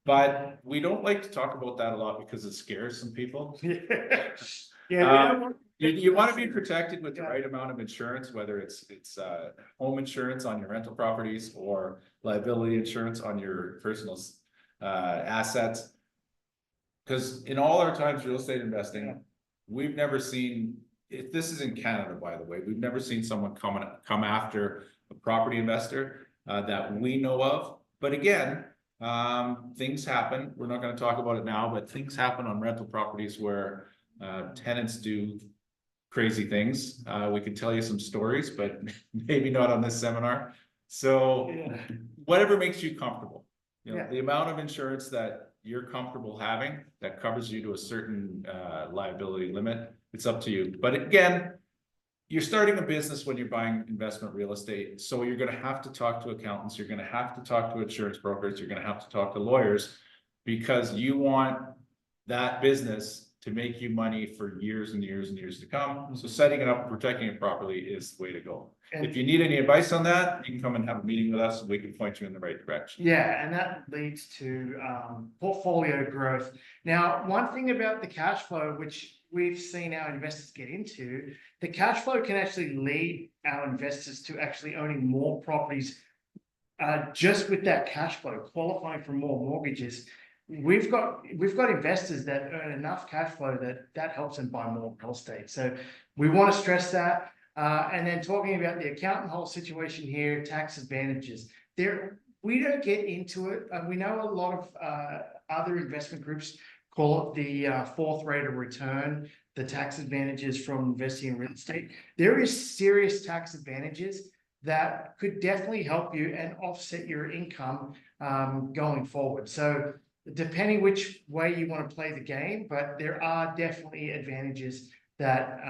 But we don't like to talk about that a lot because it scares some people. You want to be protected with the right amount of insurance, whether it's home insurance on your rental properties or liability insurance on your personal assets. Because in all our times real estate investing, we've never seen, this is in Canada, by the way, we've never seen someone come after a property investor that we know of. But again, things happen. We're not going to talk about it now, but things happen on rental properties where tenants do crazy things. We could tell you some stories, but maybe not on this seminar. So whatever makes you comfortable, the amount of insurance that you're comfortable having that covers you to a certain liability limit, it's up to you. But again, you're starting a business when you're buying investment real estate. So you're going to have to talk to accountants. You're going to have to talk to insurance brokers. You're going to have to talk to lawyers because you want that business to make you money for years and years and years to come. So setting it up, protecting it properly is the way to go. If you need any advice on that, you can come and have a meeting with us and we can point you in the right direction. Yeah, and that leads to portfolio growth. Now, one thing about the cash flow, which we've seen our investors get into, the cash flow can actually lead our investors to actually owning more properties just with that cash flow, qualifying for more mortgages. We've got investors that earn enough cash flow that helps them buy more real estate. So we want to stress that. And then talking about the accountant whole situation here, tax advantages. We don't get into it. We know a lot of other investment groups call it the fourth rate of return, the tax advantages from investing in real estate. There is serious tax advantages that could definitely help you and offset your income going forward. So depending which way you want to play the game, but there are definitely advantages that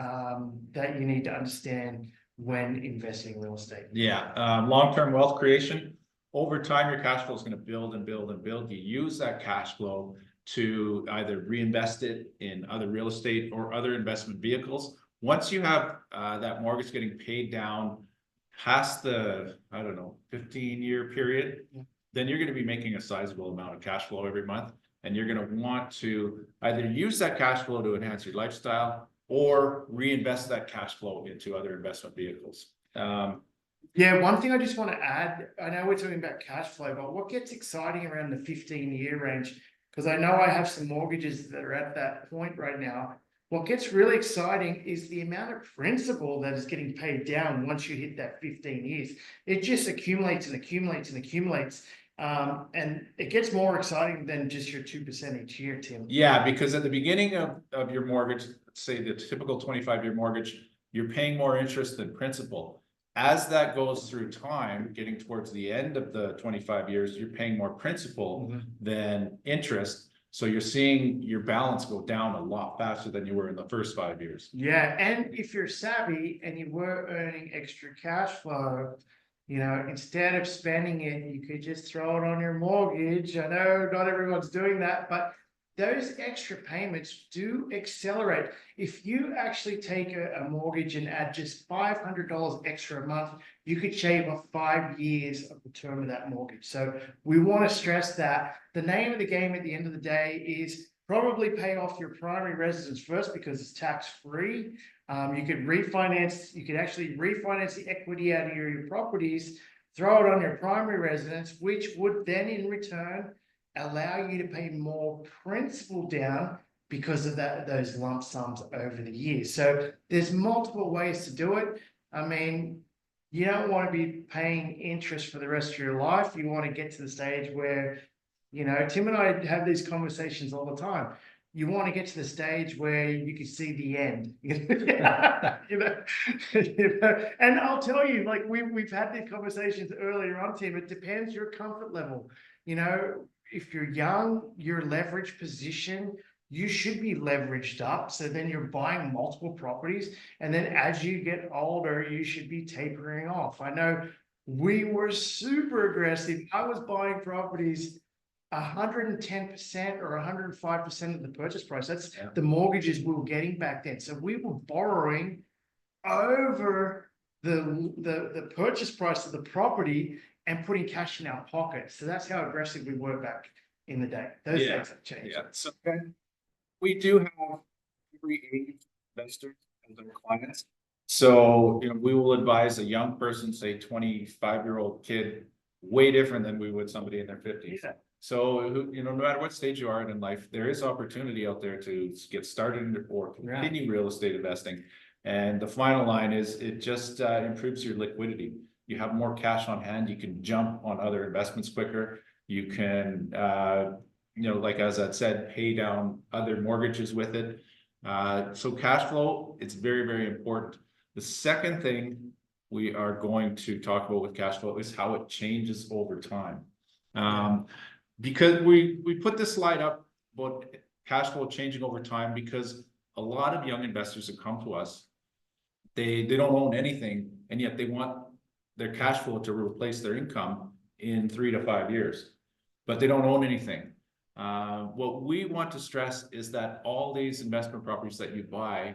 you need to understand when investing in real estate. Yeah, long-term wealth creation. Over time, your cash flow is going to build and build and build. You use that cash flow to either reinvest it in other real estate or other investment vehicles. Once you have that mortgage getting paid down past the, I don't know, 15-year period, then you're going to be making a sizable amount of cash flow every month. And you're going to want to either use that cash flow to enhance your lifestyle or reinvest that cash flow into other investment vehicles. Yeah, one thing I just want to add, I know we're talking about cash flow, but what gets exciting around the 15-year range, because I know I have some mortgages that are at that point right now. What gets really exciting is the amount of principal that is getting paid down once you hit that 15 years. It just accumulates and accumulates and accumulates. And it gets more exciting than just your 2% each year, Tim. Yeah, because at the beginning of your mortgage, say the typical 25-year mortgage, you're paying more interest than principal. As that goes through time, getting towards the end of the 25 years, you're paying more principal than interest. So you're seeing your balance go down a lot faster than you were in the first 5 years. Yeah, and if you're savvy and you were earning extra cash flow, you know, instead of spending it, you could just throw it on your mortgage. I know not everyone's doing that, but those extra payments do accelerate. If you actually take a mortgage and add just $500 extra a month, you could shave off 5 years of the term of that mortgage. So we want to stress that the name of the game at the end of the day is probably pay off your primary residence first because it's tax-free. You could refinance, you could actually refinance the equity out of your properties, throw it on your primary residence, which would then in return allow you to pay more principal down because of those lump sums over the years. So there's multiple ways to do it. I mean, you don't want to be paying interest for the rest of your life. You want to get to the stage where, you know, Tim and I have these conversations all the time. You want to get to the stage where you can see the end, you know, and I'll tell you, like we've had these conversations earlier on, Tim. It depends your comfort level. You know, if you're young, your leverage position, you should be leveraged up. So then you're buying multiple properties. And then as you get older, you should be tapering off. I know we were super aggressive. I was buying properties 110% or 105% of the purchase price. That's the mortgages we were getting back then. So we were borrowing over the purchase price of the property and putting cash in our pocket. So that's how aggressive we were back in the day. Those things have changed. Yeah. So we do have every age investors as our clients. So, you know, we will advise a young person, say 25-year-old kid, way different than we would somebody in their 50s. Yeah. So, you know, no matter what stage you are in life, there is opportunity out there to get started or continue real estate investing. And the final line is it just improves your liquidity. You have more cash on hand. You can jump on other investments quicker. You can, you know, like Azad said, pay down other mortgages with it. So cash flow, it's very, very important. The second thing we are going to talk about with cash flow is how it changes over time. Because we put this slide up about cash flow changing over time because a lot of young investors that come to us, they don't own anything, and yet they want their cash flow to replace their income in 3 to 5 years, but they don't own anything. What we want to stress is that all these investment properties that you buy,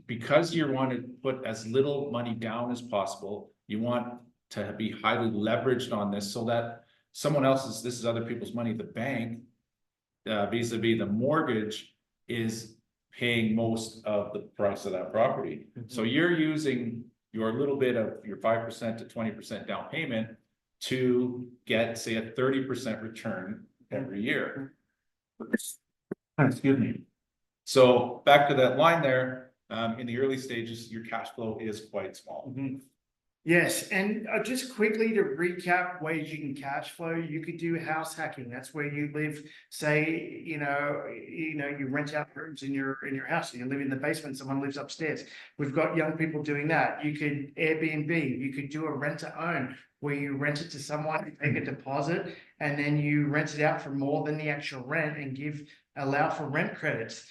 because you want to put as little money down as possible, you want to be highly leveraged on this so that someone else's, this is other people's money, the bank, vis-a-vis the mortgage is paying most of the price of that property. So you're using your little bit of your 5% to 20% down payment to get, say, a 30% return every year. Excuse me. So back to that line there, in the early stages, your cash flow is quite small. Yes, and just quickly to recap ways you can cash flow, you could do house hacking. That's where you live, say, you rent out rooms in your house and you live in the basement, someone lives upstairs. We've got young people doing that. You could Airbnb, you could do a rent to own where you rent it to someone, take a deposit, and then you rent it out for more than the actual rent and allow for rent credits.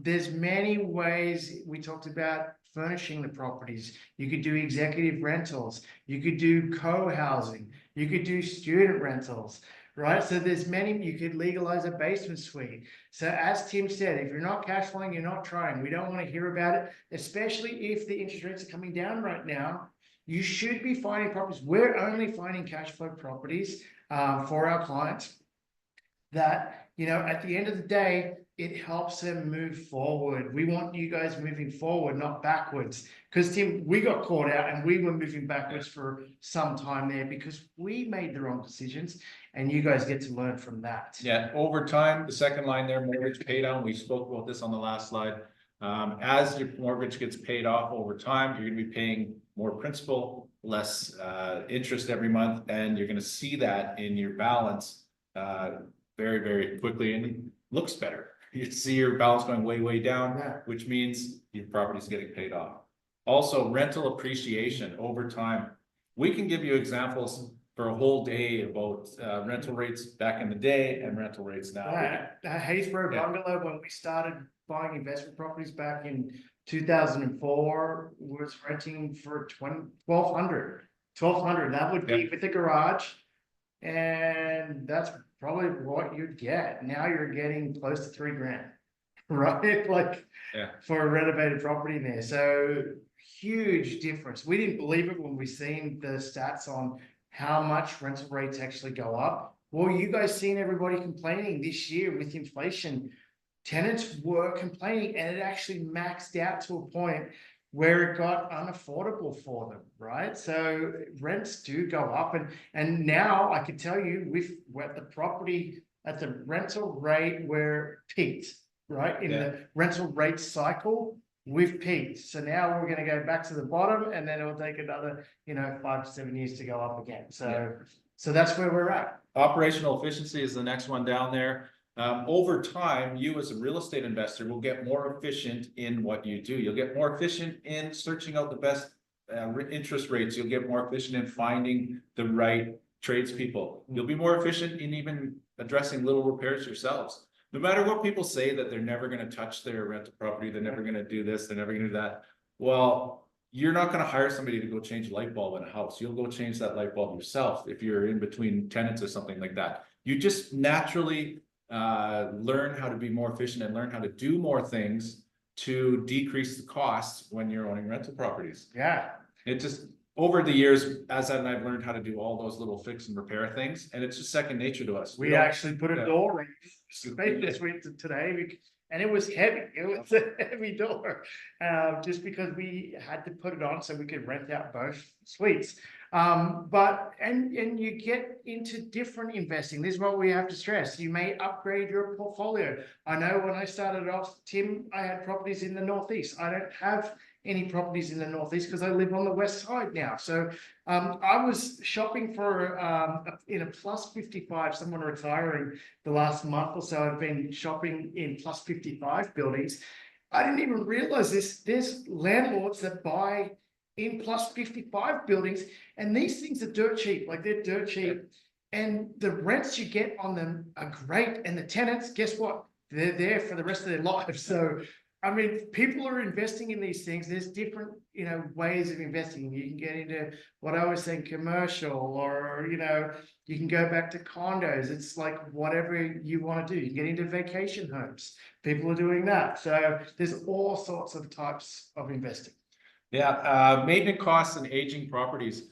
There's many ways. We talked about furnishing the properties. You could do executive rentals. You could do co-housing. You could do student rentals, right? So there's many. You could legalize a basement suite. So as Tim said, if you're not cash flowing, you're not trying. We don't want to hear about it, especially if the interest rates are coming down right now. You should be finding properties. We're only finding cash flow properties for our clients that, at the end of the day, it helps them move forward. We want you guys moving forward, not backwards. Because Tim, we got caught out and we were moving backwards for some time there because we made the wrong decisions, and you guys get to learn from that. Yeah, over time, the second line there, mortgage pay down, we spoke about this on the last slide. As your mortgage gets paid off over time, you're gonna be paying more principal, less interest every month, and you're gonna see that in your balance very, very quickly, and it looks better. You see your balance going way, way down, which means your property is getting paid off. Also, rental appreciation over time. We can give you examples for a whole day about rental rates back in the day and rental rates now. Haysboro Bungalow, when we started buying investment properties back in 2004, was renting for $1,200. That would be with a garage, and that's probably what you'd get. Now you're getting close to $3,000, right? Like for a renovated property in there. So huge difference. We didn't believe it when we seen the stats on how much rental rates actually go up. Well, you guys seen everybody complaining this year with inflation. Tenants were complaining, and it actually maxed out to a point where it got unaffordable for them, right? So rents do go up, and now I can tell you with the property at the rental rate, we're peaked, right? In the rental rate cycle, we've peaked. So now we're going to go back to the bottom, and then it'll take another, 5 to 7 years to go up again. So that's where we're at. Operational efficiency is the next one down there. Over time, you as a real estate investor will get more efficient in what you do. You'll get more efficient in searching out the best interest rates. You'll get more efficient in finding the right tradespeople. You'll be more efficient in even addressing little repairs yourselves. No matter what people say that they're never going to touch their rental property, they're never going to do this, they're never going to do that. Well, you're not going to hire somebody to go change a light bulb in a house. You'll go change that light bulb yourself if you're in between tenants or something like that. You just naturally learn how to be more efficient and learn how to do more things to decrease the costs when you're owning rental properties. It just, over the years, Azad and I've learned how to do all those little fix and repair things, and it's just second nature to us. We actually put a door in this week today, and it was heavy. It was a heavy door, just because we had to put it on so we could rent out both suites. But you get into different investing. This is what we have to stress. You may upgrade your portfolio. I know when I started off, Tim, I had properties in the Northeast. I don't have any properties in the Northeast because I live on the West Side now. So I was shopping for in a plus 55, someone retiring the last month or so. I've been shopping in plus 55 buildings. I didn't even realize this. There's landlords that buy in plus 55 buildings, and these things are dirt cheap. Like, they're dirt cheap, and the rents you get on them are great. And the tenants, guess what? They're there for the rest of their lives. So I mean, people are investing in these things. There's different, ways of investing. You can get into what I was saying, commercial, or, you can go back to condos. It's like whatever you want to do. You can get into vacation homes. People are doing that. So there's all sorts of types of investing. Yeah, maintenance costs and aging properties.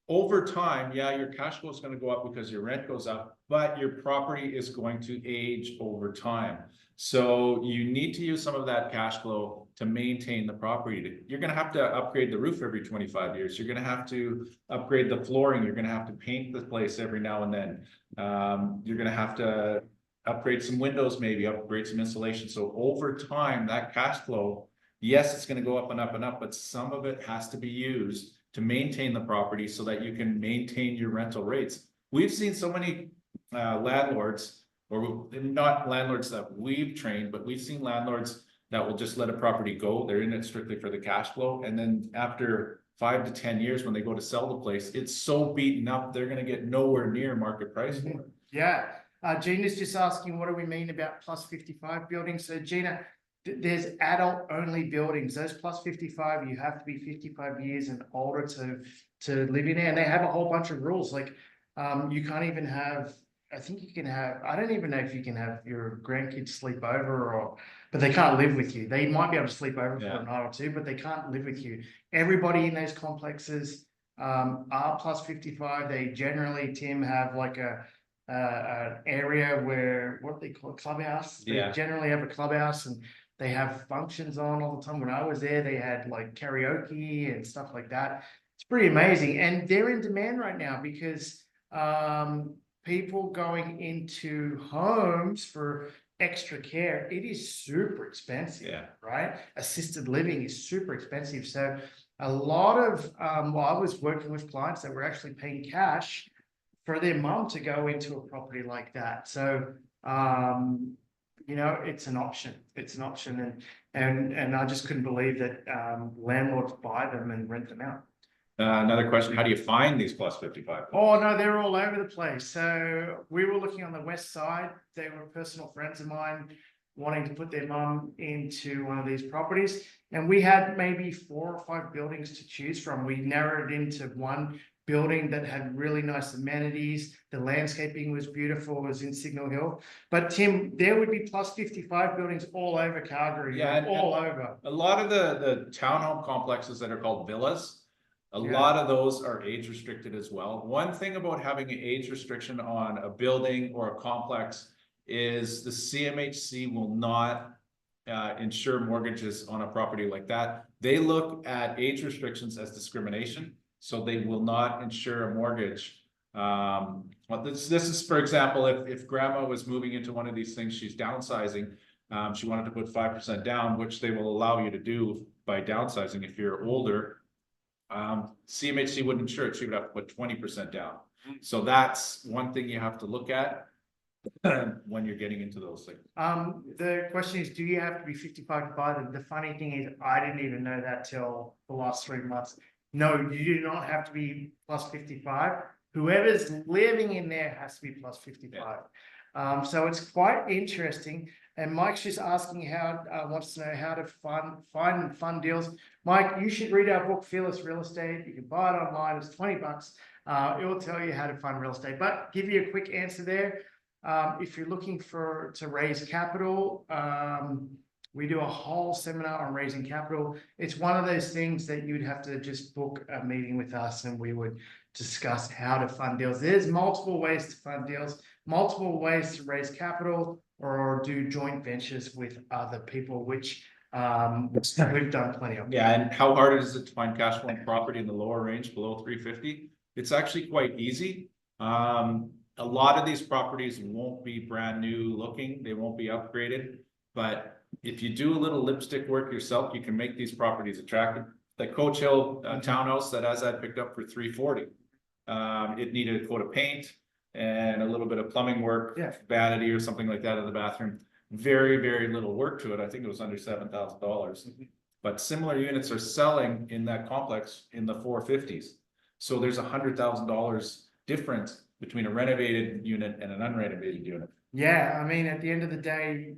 Over time, yeah, your cash flow is going to go up because your rent goes up, but your property is going to age over time. So you need to use some of that cash flow to maintain the property. You're going to have to upgrade the roof every 25 years. You're going to have to upgrade the flooring. You're going to have to paint the place every now and then. You're going to have to upgrade some windows, maybe upgrade some insulation. So over time, that cash flow, yes, it's going to go up and up and up, but some of it has to be used to maintain the property so that you can maintain your rental rates. We've seen so many landlords, or not landlords that we've trained, but we've seen landlords that will just let a property go. They're in it strictly for the cash flow. And then after 5 to 10 years, when they go to sell the place, it's so beaten up, they're going to get nowhere near market price for it. Yeah. Gina's just asking, what do we mean about plus 55 buildings? So Gina, there's adult only buildings. Those plus 55, you have to be 55 years and older to live in there. And they have a whole bunch of rules. Like you can't even have, I think you can have, I don't even know if you can have your grandkids sleep over, but they can't live with you. They might be able to sleep over for a night or two, but they can't live with you. Everybody in those complexes are plus 55. They generally, Tim, have like an area where, what they call a clubhouse. They generally have a clubhouse, and they have functions on all the time. When I was there, they had like karaoke and stuff like that. It's pretty amazing. And they're in demand right now because people going into homes for extra care, it is super expensive, right? Assisted living is super expensive. So a lot of, I was working with clients that were actually paying cash for their mum to go into a property like that. So, it's an option. It's an option. And I just couldn't believe that landlords buy them and rent them out. Another question, how do you find these plus 55? Oh, no, they're all over the place. So we were looking on the west side. They were personal friends of mine wanting to put their mum into one of these properties. And we had maybe 4 or 5 buildings to choose from. We narrowed it into one building that had really nice amenities. The landscaping was beautiful. It was in Signal Hill. But Tim, there would be plus 55 buildings all over Calgary. Yeah, all over. A lot of the townhome complexes that are called villas, a lot of those are age restricted as well. One thing about having an age restriction on a building or a complex is the CMHC will not insure mortgages on a property like that. They look at age restrictions as discrimination, so they will not insure a mortgage. Well, this is, for example, if grandma was moving into one of these things, she's downsizing, she wanted to put 5% down, which they will allow you to do by downsizing if you're older. CMHC wouldn't insure it, she would have to put 20% down. So that's one thing you have to look at when you're getting into those things. The question is, do you have to be 55 to buy them? The funny thing is, I didn't even know that till the last 3 months. No, you do not have to be plus 55. Whoever's living in there has to be plus 55. So it's quite interesting. And Mike's just asking wants to know how to find fun deals. Mike, you should read our book, Fearless Real Estate. You can buy it online. It's $20. It will tell you how to find real estate. But give you a quick answer there. If you're looking to raise capital, we do a whole seminar on raising capital. It's one of those things that you'd have to just book a meeting with us, and we would discuss how to fund deals. There's multiple ways to fund deals, multiple ways to raise capital, or do joint ventures with other people, which we've done plenty of. Yeah, and how hard is it to find cash flowing property in the lower range below 350? It's actually quite easy. A lot of these properties won't be brand new looking, they won't be upgraded, but if you do a little lipstick work yourself, you can make these properties attractive. The Coach Hill townhouse that Azad picked up for 340. It needed a coat of paint and a little bit of plumbing work, vanity or something like that in the bathroom. Very, very little work to it. I think it was under $7,000. But similar units are selling in that complex in the 450s. So there's $100,000 difference between a renovated unit and an unrenovated unit. Yeah, I mean, at the end of the day,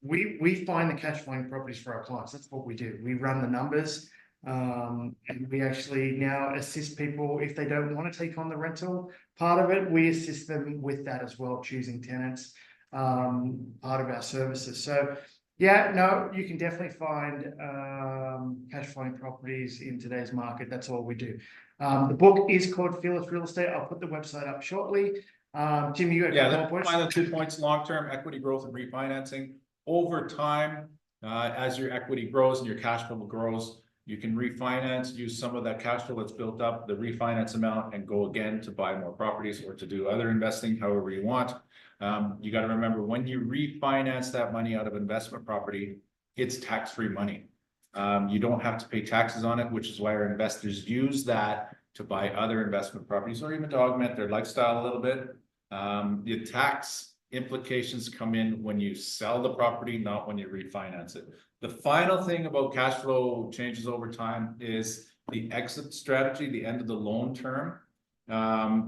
we find the cash flowing properties for our clients. That's what we do. We run the numbers. And we actually now assist people if they don't want to take on the rental part of it. We assist them with that as well, choosing tenants, part of our services. So yeah, no, you can definitely find cash flowing properties in today's market. That's all we do. The book is called Fearless Real Estate. I'll put the website up shortly. Jim, you got Yeah, more the points? final 2 points, long-term equity growth and refinancing. Over time, as your equity grows and your cash flow grows, you can refinance, use some of that cash flow that's built up, the refinance amount, and go again to buy more properties or to do other investing, however you want. You got to remember, when you refinance that money out of investment property, it's tax-free money. You don't have to pay taxes on it, which is why our investors use that to buy other investment properties or even to augment their lifestyle a little bit. The tax implications come in when you sell the property, not when you refinance it. The final thing about cash flow changes over time is the exit strategy, the end of the loan term.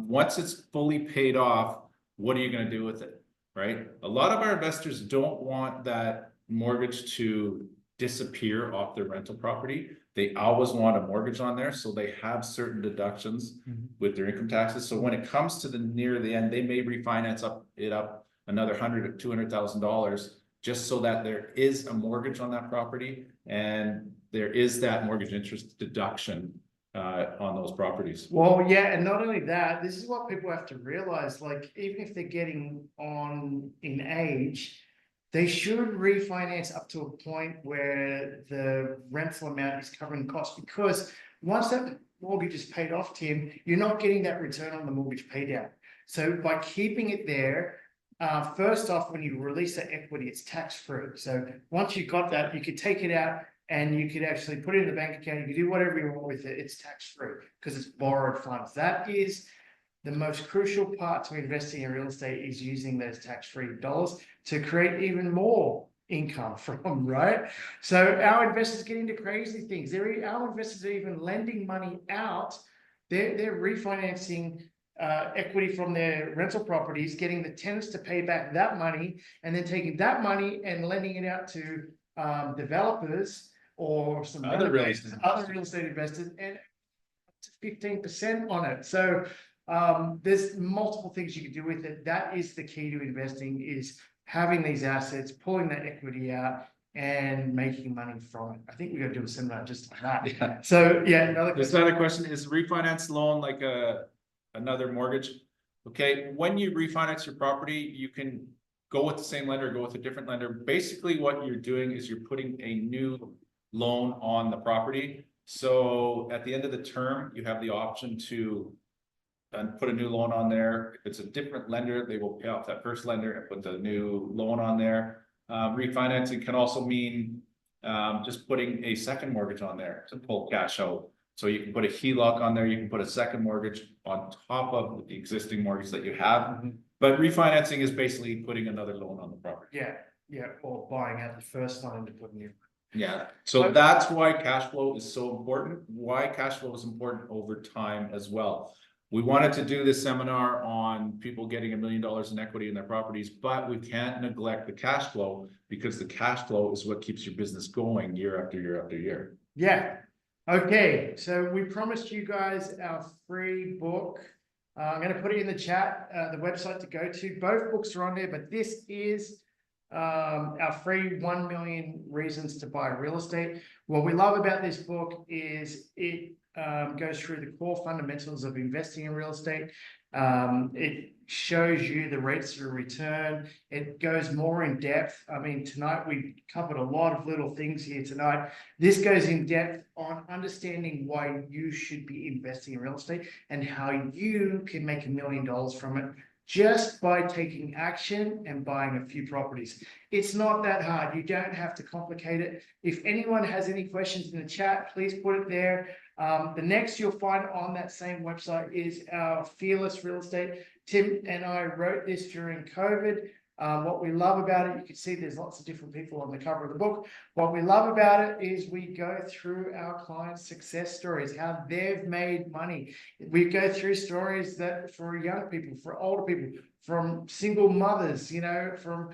Once it's fully paid off, what are you going to do with it, right? A lot of our investors don't want that mortgage to disappear off their rental property. They always want a mortgage on there, so they have certain deductions with their income taxes. So when it comes to the near the end, they may refinance it up another $100,000 to $200,000 just so that there is a mortgage on that property and there is that mortgage interest deduction on those properties. Well, yeah, and not only that, this is what people have to realize. Like, even if they're getting on in age, they should refinance up to a point where the rental amount is covering costs, because once that mortgage is paid off, Tim, you're not getting that return on the mortgage paid down. So by keeping it there, first off, when you release that equity, it's tax-free. So once you got that, you could take it out and you could actually put it in the bank account. You could do whatever you want with it. It's tax-free because it's borrowed funds. That is the most crucial part to investing in real estate, is using those tax-free dollars to create even more income from, right? So our investors get into crazy things. Our investors are even lending money out. They're refinancing equity from their rental properties, getting the tenants to pay back that money, and then taking that money and lending it out to developers or some other real estate investors, and 15% on it. So there's multiple things you can do with it. That is the key to investing, is having these assets, pulling that equity out and making money from it. I think we're going to do a seminar just on that. Yeah. So yeah, another question is refinance loan like another mortgage? Okay, when you refinance your property, you can go with the same lender, go with a different lender. Basically, what you're doing is you're putting a new loan on the property. So at the end of the term, you have the option to put a new loan on there. If it's a different lender, they will pay off that first lender and put the new loan on there. Refinancing can also mean just putting a second mortgage on there to pull cash out. So you can put a HELOC on there, you can put a second mortgage on top of the existing mortgage that you have. But refinancing is basically putting another loan on the property. Yeah, or buying out the first loan to put new. Yeah, so that's why cash flow is so important, why cash flow is important over time as well. We wanted to do this seminar on people getting $1 million in equity in their properties, but we can't neglect the cash flow, because the cash flow is what keeps your business going year after year after year. Yeah. Okay, so we promised you guys our free book. I'm going to put it in the chat, the website to go to. Both books are on there, but this is our free 1 million reasons to buy real estate. What we love about this book is it goes through the core fundamentals of investing in real estate. It shows you the rates of return. It goes more in depth. I mean, tonight we covered a lot of little things here tonight. This goes in depth on understanding why you should be investing in real estate and how you can make $1 million from it just by taking action and buying a few properties. It's not that hard. You don't have to complicate it. If anyone has any questions in the chat, please put it there. The next you'll find on that same website is our Fearless Real Estate. Tim and I wrote this during COVID. What we love about it, you can see there's lots of different people on the cover of the book. What we love about it is we go through our clients' success stories, how they've made money. We go through stories that for young people, for older people, from single mothers, you know, from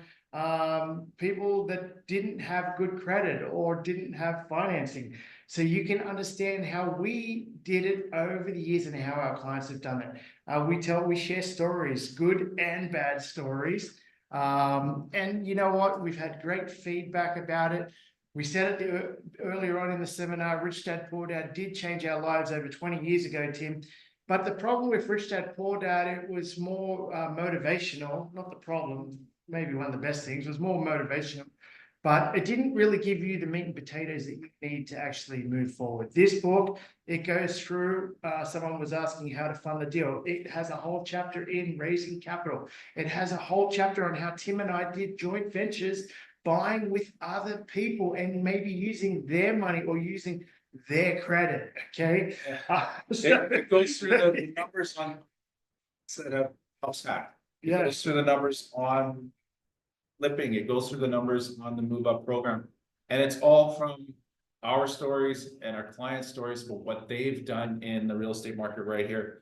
people that didn't have good credit or didn't have financing. So you can understand how we did it over the years and how our clients have done it. We share stories, good and bad stories. And you know what? We've had great feedback about it. We said it earlier on in the seminar, Rich Dad Poor Dad did change our lives over 20 years ago, Tim. But the problem with Rich Dad Poor Dad, it was more motivational, not the problem, maybe one of the best things, was more motivational. But it didn't really give you the meat and potatoes that you need to actually move forward. This book, it goes through, someone was asking how to fund the deal. It has a whole chapter in raising capital. It has a whole chapter on how Tim and I did joint ventures, buying with other people and maybe using their money or using their credit. Okay. It goes through the numbers on set up stack. It goes through the numbers on flipping. It goes through the numbers on the move up program. And it's all from our stories and our clients' stories, but what they've done in the real estate market right here.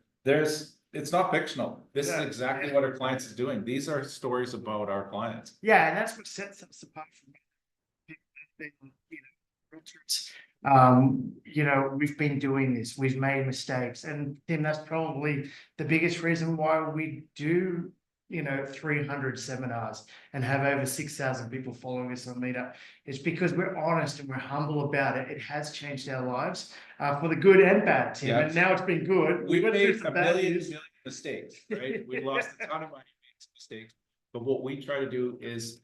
It's not fictional. This is exactly what our clients is doing. These are stories about our clients. Yeah, and that's what sets us apart from people, realtors. We've been doing this, we've made mistakes, and Tim, that's probably the biggest reason why we do 300 seminars and have over 6,000 people following us on Meetup. It's because we're honest and we're humble about it. It has changed our lives for the good and bad, Tim. And now it's been good. We've made a million mistakes, right? We lost a ton of money making mistakes. But what we try to do is,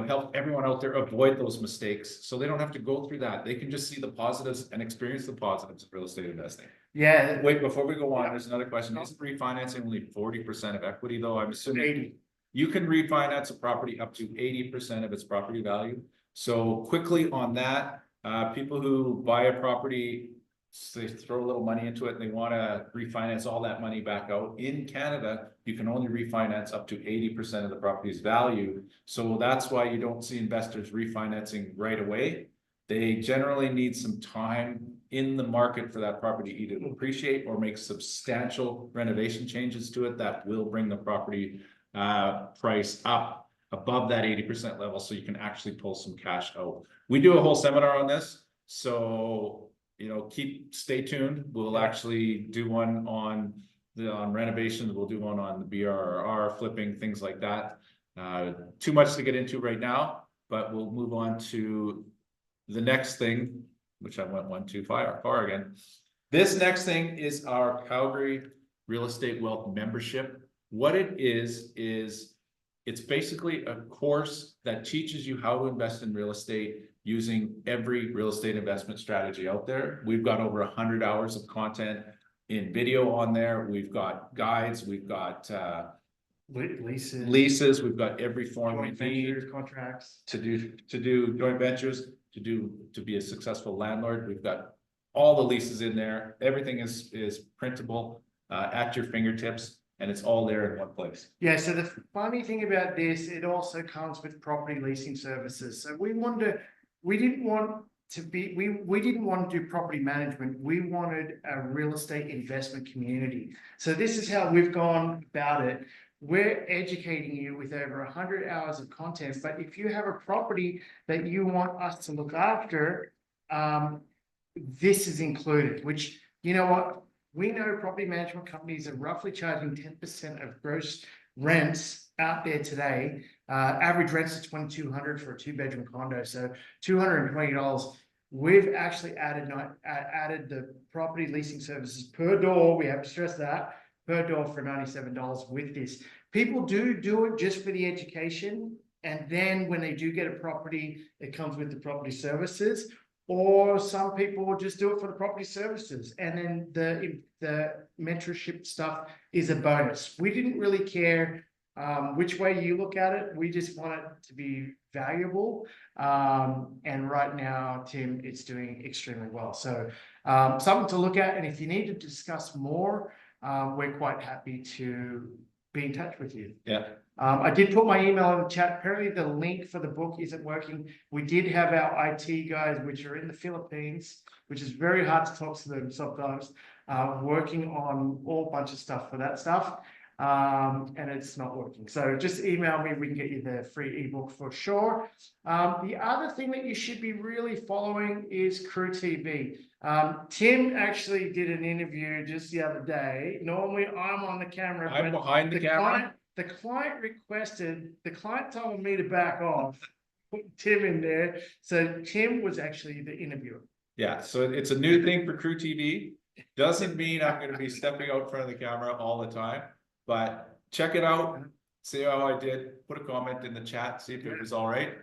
help everyone out there avoid those mistakes so they don't have to go through that. They can just see the positives and experience the positives of real estate investing. Yeah. Wait, before we go on, there's another question. Isn't refinancing only 40% of equity though? I'm assuming 80. You can refinance a property up to 80% of its property value. So quickly on that, people who buy a property, they throw a little money into it and they want to refinance all that money back out. In Canada, you can only refinance up to 80% of the property's value. So that's why you don't see investors refinancing right away. They generally need some time in the market for that property either to appreciate or make substantial renovation changes to it that will bring the property price up above that 80% level so you can actually pull some cash out. We do a whole seminar on this. So stay tuned. We'll actually do one on renovations. We'll do one on the BRR, flipping, things like that. Too much to get into right now, but we'll move on to the next thing, which I went one too far again. This next thing is our Calgary Real Estate Wealth Membership. What it is it's basically a course that teaches you how to invest in real estate using every real estate investment strategy out there. We've got over 100 hours of content in video on there. We've got guides, we've got leases, we've got every form we need, contracts to do joint ventures, to be a successful landlord. We've got all the leases in there. Everything is printable at your fingertips. And it's all there in one place. Yeah, so the funny thing about this, it also comes with property leasing services. So we didn't want to do property management. We wanted a real estate investment community. So this is how we've gone about it. We're educating you with over 100 hours of content, but if you have a property that you want us to look after, this is included, which, you know what? We know property management companies are roughly charging 10% of gross rents out there today. Average rents is $2,200 for a 2-bedroom condo, so $220. We've actually added the property leasing services per door. We have to stress that per door for $97 with this. People do it just for the education, and then when they do get a property, it comes with the property services. Or some people will just do it for the property services, and then the mentorship stuff is a bonus. We didn't really care which way you look at it. We just want it to be valuable. And right now, Tim, it's doing extremely well. So something to look at. And if you need to discuss more, we're quite happy to be in touch with you. Yeah. I did put my email in the chat. Apparently the link for the book isn't working. We did have our IT guys, which are in the Philippines, which is very hard to talk to them sometimes, working on all bunch of stuff for that stuff. and it's not working. So just email me, we can get you the free ebook for sure. The other thing that you should be really following is Crew TV. Tim actually did an interview just the other day. Normally I'm on the camera, I'm but behind the camera. the client told me to back off, put Tim in there. So Tim was actually the interviewer. Yeah, so it's a new thing for Crew TV. Doesn't mean I'm gonna be stepping out in front of the camera all the time, but check it out. See how I did. Put a comment in the chat, see if it was all right.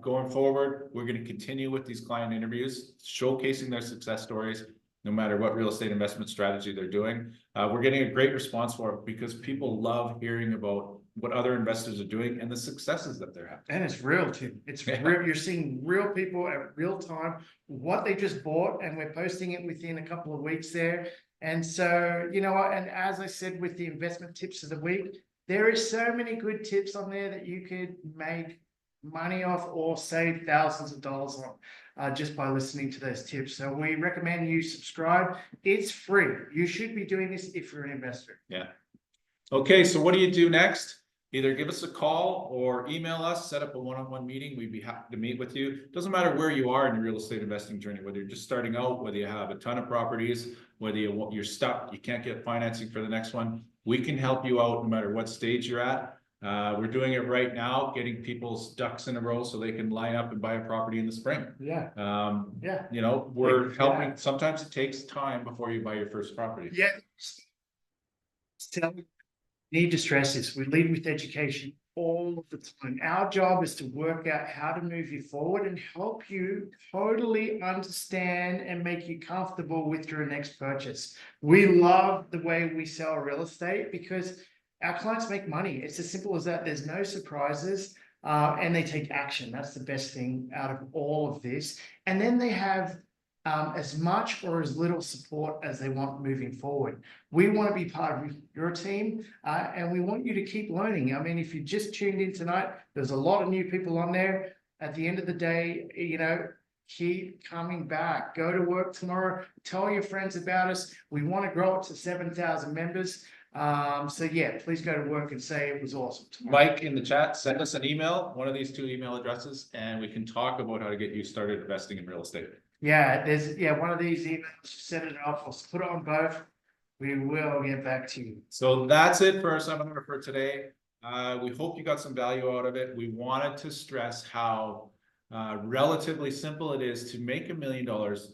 Going forward, we're gonna continue with these client interviews, showcasing their success stories, no matter what real estate investment strategy they're doing. We're getting a great response for it because people love hearing about what other investors are doing and the successes that they're having. And it's real too. It's real. You're seeing real people at real time, what they just bought, and we're posting it within a couple of weeks there. And so, you know what, and as I said, with the investment tips of the week, there is so many good tips on there that you could make money off or save thousands of dollars on just by listening to those tips. So we recommend you subscribe. It's free. You should be doing this if you're an investor. Yeah. Okay, so what do you do next? Either give us a call or email us, set up a one-on-one meeting. We'd be happy to meet with you. Doesn't matter where you are in your real estate investing journey, whether you're just starting out, whether you have a ton of properties, whether you're stuck, you can't get financing for the next one. We can help you out no matter what stage you're at. We're doing it right now, getting people's ducks in a row so they can line up and buy a property in the spring. Yeah. Yeah. You know, we're helping. Sometimes it takes time before you buy your first property. Yeah. Still need to stress this. We lead with education all of the time. Our job is to work out how to move you forward and help you totally understand and make you comfortable with your next purchase. We love the way we sell real estate because our clients make money. It's as simple as that. There's no surprises, and they take action. That's the best thing out of all of this. And then they have as much or as little support as they want moving forward. We want to be part of your team, and we want you to keep learning. I mean, if you just tuned in tonight, there's a lot of new people on there. At the end of the day, you know, keep coming back. Go to work tomorrow. Tell your friends about us. We want to grow it to 7,000 members. So yeah, please go to work and say it was awesome tomorrow. Mike in the chat, send us an email, one of these two email addresses, and we can talk about how to get you started investing in real estate. Yeah, there's one of these emails, set it up, we'll put it on both. We will get back to you. So that's it for our seminar for today. We hope you got some value out of it. We wanted to stress how relatively simple it is to make $1 million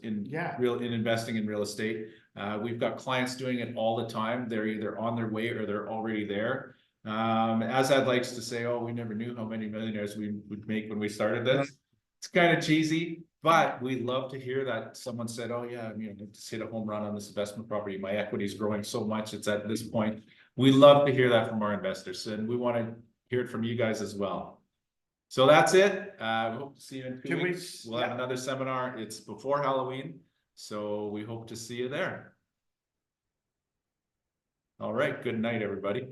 in investing in real estate. We've got clients doing it all the time. They're either on their way or they're already there. Azad likes to say, oh, we never knew how many millionaires we would make when we started this. It's kind of cheesy, but we love to hear that someone said, oh yeah, you know, just hit a home run on this investment property. My equity is growing so much. It's at this point. We love to hear that from our investors, and we want to hear it from you guys as well. So that's it. We hope to see you in 2 weeks. We'll have another seminar. It's before Halloween, so we hope to see you there. All right. Good night, everybody.